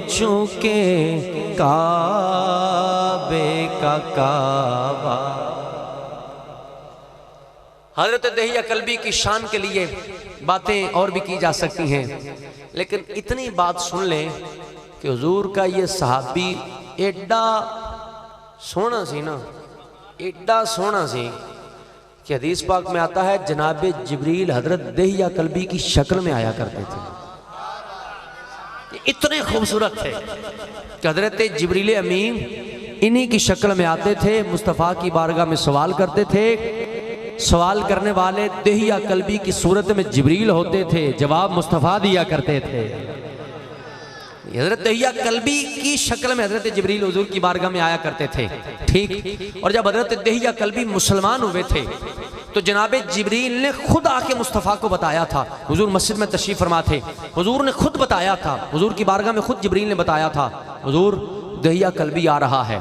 چکے کعبے کا کعبہ. حضرت دہیہ کلبی کی شان کے لیے باتیں اور بھی کی جا سکتی ہیں، لیکن اتنی بات سن لیں کہ حضور کا یہ صحابی ایڈا سونا سی نا، ایڈا سونا سی کہ حدیث پاک میں آتا ہے جناب جبریل حضرت دہیہ کلبی کی شکل میں آیا کرتے تھے. اتنے خوبصورت تھے کہ حضرت جبریل امین انہی کی شکل میں آتے تھے، مصطفیٰ کی بارگاہ میں سوال کرتے تھے. سوال کرنے والے دہیہ کلبی کی صورت میں جبریل ہوتے تھے، جواب مصطفیٰ دیا کرتے تھے. حضرت دہیہ کلبی کی شکل میں حضرت جبریل حضور کی بارگاہ میں آیا کرتے تھے. ٹھیک، اور جب حضرت دہیہ کلبی مسلمان ہوئے تھے تو جناب جبریل نے خود آ کے مصطفیٰ کو بتایا تھا. حضور مسجد میں تشریف فرما تھے، حضور نے خود بتایا تھا، حضور کی بارگاہ میں خود جبریل نے بتایا تھا حضور دہیہ کلبی آ رہا ہے.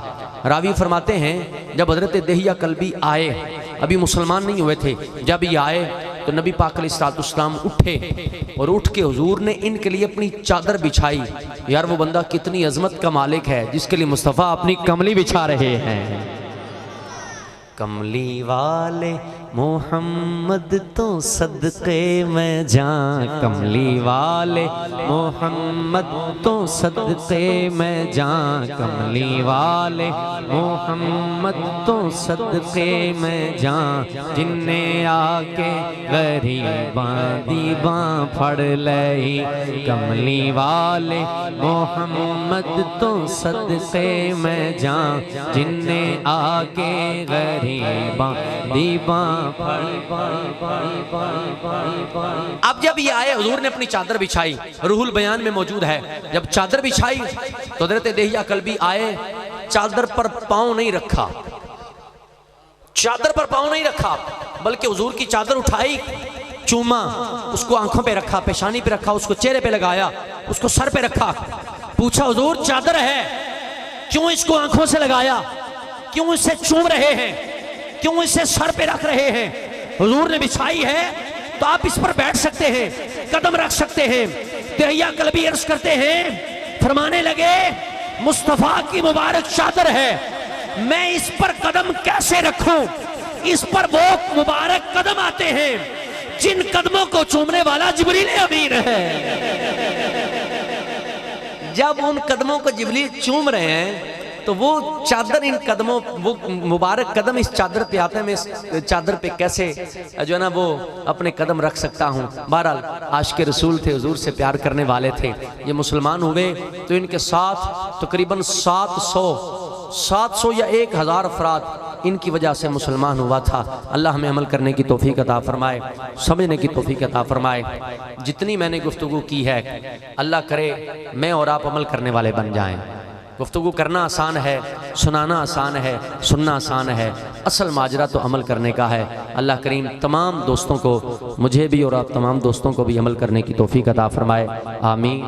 راوی فرماتے ہیں جب حضرت دہیہ کلبی آئے، ابھی مسلمان نہیں ہوئے تھے، جب یہ آئے تو نبی پاک علیہ السلام اٹھے اور اٹھ کے حضور نے ان کے لیے اپنی چادر بچھائی. یار وہ بندہ کتنی عظمت کا مالک ہے جس کے لیے مصطفیٰ اپنی کملی بچھا رہے ہیں. کملی والے محمد تو صدقے میں جان، کملی والے محمد تو صدقے میں جان، کملی والے محمد تو صدقے میں جان، جن نے آ کے غریباں دیباں پھڑ لئی، کملی والے محمد تو صدقے میں جان، جن نے آ کے غریباں دیباں. اب جب یہ آئے حضور نے اپنی چادر بچھائی، روح البیان میں موجود ہے. جب چادر بچھائی تو حضرت دہیہ کلبی آئے، چادر پر پاؤں نہیں رکھا، چادر پر پاؤں نہیں رکھا، بلکہ حضور کی چادر اٹھائی، چوما، اس کو آنکھوں پہ رکھا، پیشانی پہ رکھا، اس کو چہرے پہ لگایا، اس کو سر پہ رکھا. پوچھا حضور چادر ہے کیوں اس کو آنکھوں سے لگایا، کیوں اسے چوم رہے ہیں، کیوں اسے سر پہ رکھ رہے ہیں؟ حضور نے بچھائی ہے تو آپ اس پر بیٹھ سکتے ہیں، قدم رکھ سکتے ہیں. دہیہ کلبی عرض کرتے ہیں، فرمانے لگے مصطفیٰ کی مبارک چادر ہے، میں اس پر قدم کیسے رکھوں؟ اس پر وہ مبارک قدم آتے ہیں جن قدموں کو چومنے والا جبریل امین ہے۔
جب ان قدموں کو جبریل چوم رہے ہیں تو وہ چادر ان قدموں، وہ مبارک قدم اس چادر پہ آتے ہیں، میں اس چادر پہ کیسے جو ہے نا وہ اپنے قدم رکھ سکتا ہوں۔ بہرحال عاشق رسول تھے، حضور سے پیار کرنے والے تھے، یہ مسلمان ہوئے تو ان کے ساتھ تقریباً 700 یا 1000 افراد ان کی وجہ سے مسلمان ہوا تھا۔ اللہ ہمیں عمل کرنے کی توفیق عطا فرمائے، سمجھنے کی توفیق عطا فرمائے۔ جتنی میں نے گفتگو کی ہے اللہ کرے میں اور آپ عمل کرنے والے بن جائیں۔ گفتگو کرنا آسان ہے، سنانا آسان ہے، سننا آسان ہے، اصل ماجرا تو عمل کرنے کا ہے۔ اللہ کریم تمام دوستوں کو، مجھے بھی اور آپ تمام دوستوں کو بھی عمل کرنے کی توفیق عطا فرمائے، آمین۔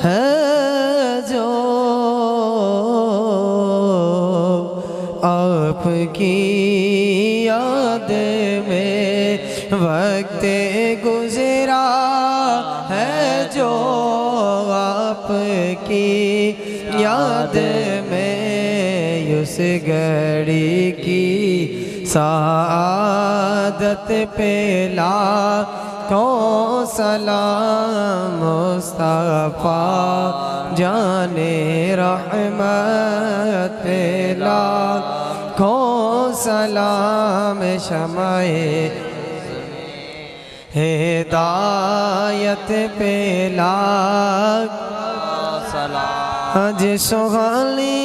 ہے جو آپ کی یاد میں وقت گزرا ہے، جو آپ کی یاد میں اس گھڑی کی سعادت پہ لاکھوں سلام مصطفیٰ جان رحمت پہ لاکھوں سلام شمع ہدایت پہ لاکھوں سلام آج سہانی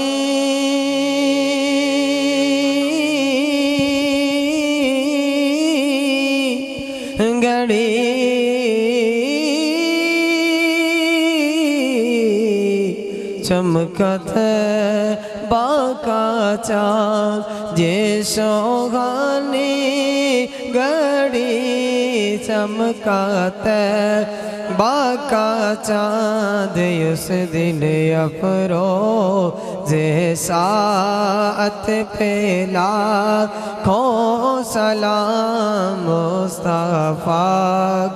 چمکت باقا چاند جے سوہانی گھڑی، چمکت باقا چاند اس دن افروز ساعت پہ لاکھوں سلام مصطفیٰ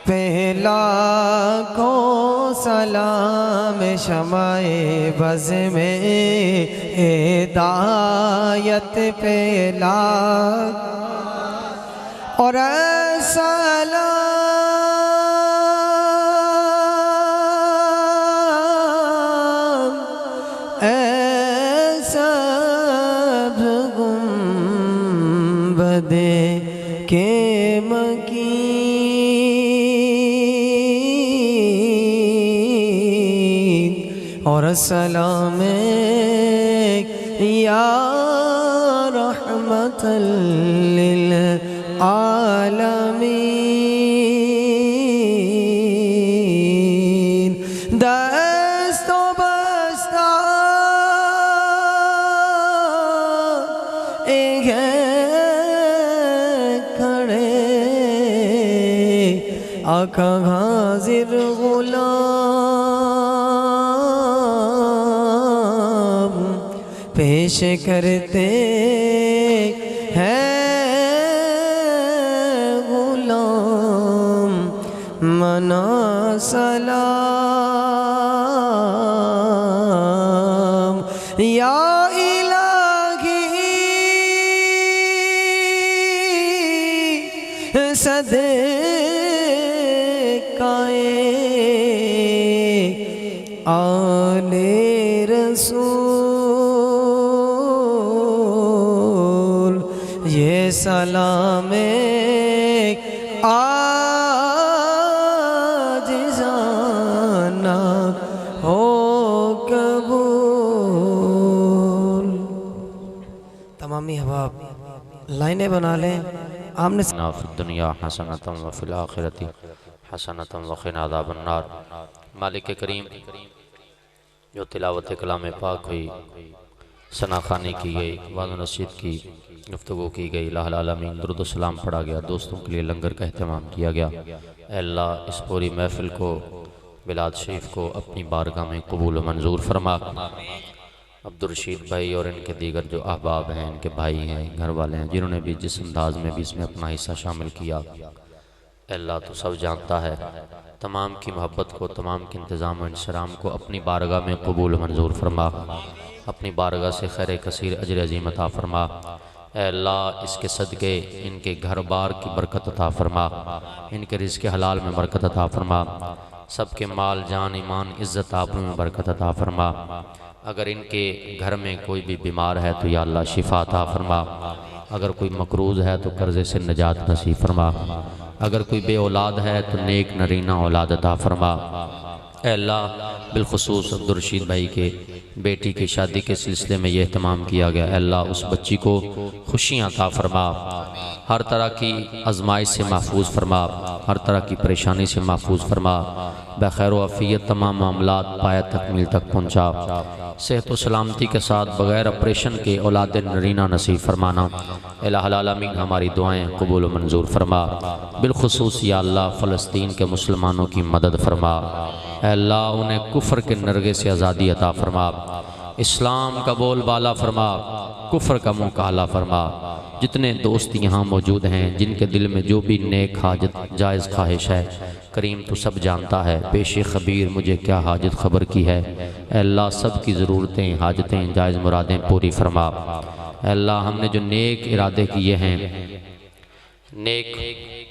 پہلا کو سلام شمع بز میں ہدایت پہلا اور سلام ایسا گنبد کے اور سلام یا رحمت للعالمین، دست و بستہ ایک کھڑے آقا حاضر غلام پیش کرتے ہیں غلام منا سلام یا الہی صدقائے آل رسول یہ سلام عاجزانہ ہو قبول۔ تمامی احباب لائنیں بنا لیں، آمنے سے
فی الدنیا حسنۃ وفی الآخرۃ حسنۃ وقنا عذاب النار۔ مالک کریم جو تلاوت کلام پاک ہوئی، ثنا خوانی کی گئی، وعظ و نصیحت کی گفتگو کی گئی، الہ العالمین درود و سلام پڑھا گیا، دوستوں کے لیے لنگر کا اہتمام کیا گیا، اے اللہ اس پوری محفل کو، بلاد شریف کو اپنی بارگاہ میں قبول و منظور فرما۔ عبدالرشید بھائی اور ان کے دیگر جو احباب ہیں، ان کے بھائی ہیں، گھر والے ہیں، جنہوں نے بھی جس انداز میں بھی اس میں اپنا حصہ شامل کیا، اے اللہ تو سب جانتا ہے، تمام کی محبت کو، تمام کے انتظام و انصرام کو اپنی بارگاہ میں قبول و منظور فرما، اپنی بارگاہ سے خیر کثیر اجر عظیم عطا فرما۔ اے اللہ اس کے صدقے ان کے گھر بار کی برکت عطا فرما، ان کے رزق حلال میں برکت عطا فرما، سب کے مال جان ایمان عزت آبرو میں برکت عطا فرما۔ اگر ان کے گھر میں کوئی بھی بیمار ہے تو یا اللہ شفا عطا فرما، اگر کوئی مقروض ہے تو قرضے سے نجات نصیب فرما، اگر کوئی بے اولاد ہے تو نیک نرینہ اولاد عطا فرما۔ اے اللہ بالخصوص عبدالرشید بھائی کے بیٹی کی شادی کے سلسلے میں یہ اہتمام کیا گیا، اے اللہ اس بچی کو خوشیاں عطا فرما، ہر طرح کی آزمائش سے محفوظ فرما، ہر طرح کی پریشانی سے محفوظ فرما، بخیر و عافیت تمام معاملات پایہ تکمیل تک پہنچا، صحت و سلامتی کے ساتھ بغیر آپریشن کے اولاد نرینہ نصیب فرمانا۔ الہ العالمین ہماری دعائیں قبول و منظور فرما، بالخصوص یا اللہ فلسطین کے مسلمانوں کی مدد فرما، اے اللہ انہیں کفر کے نرغے سے آزادی عطا فرما، اسلام کا بول بالا فرما، کفر کا منہ کالا فرما۔ جتنے دوست یہاں موجود ہیں جن کے دل میں جو بھی نیک حاجت جائز خواہش ہے، کریم تو سب جانتا ہے، پیش خبیر مجھے کیا حاجت خبر کی ہے، اے اللہ سب کی ضرورتیں حاجتیں جائز مرادیں پوری فرما۔ اے اللہ ہم نے جو نیک ارادے کیے ہیں، نیک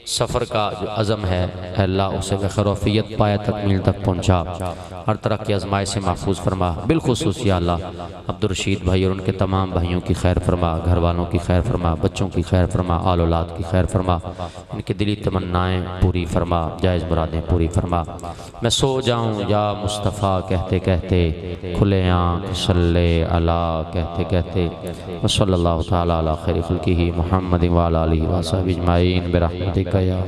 سفر کا جو عزم ہے، اے اللہ اسے بخیر و عافیت پایہ تکمیل تک پہنچا، ہر طرح کی آزمائش سے محفوظ فرما، بالخصوص یا اللہ عبدالرشید بھائی اور ان کے تمام بھائیوں کی خیر فرما، گھر والوں کی خیر فرما، بچوں کی خیر فرما، آل اولاد کی خیر فرما، ان کی دلی تمنائیں پوری فرما، جائز مرادیں پوری فرما۔ میں سو جاؤں یا مصطفیٰ کہتے کہتے، کھلے آنکھ صلی اللہ کہتے کہتے، وصلی اللہ تعالیٰ علی خیر خلقہ محمد وعلی آلہ وصحبہ اجمعین برحمتک یا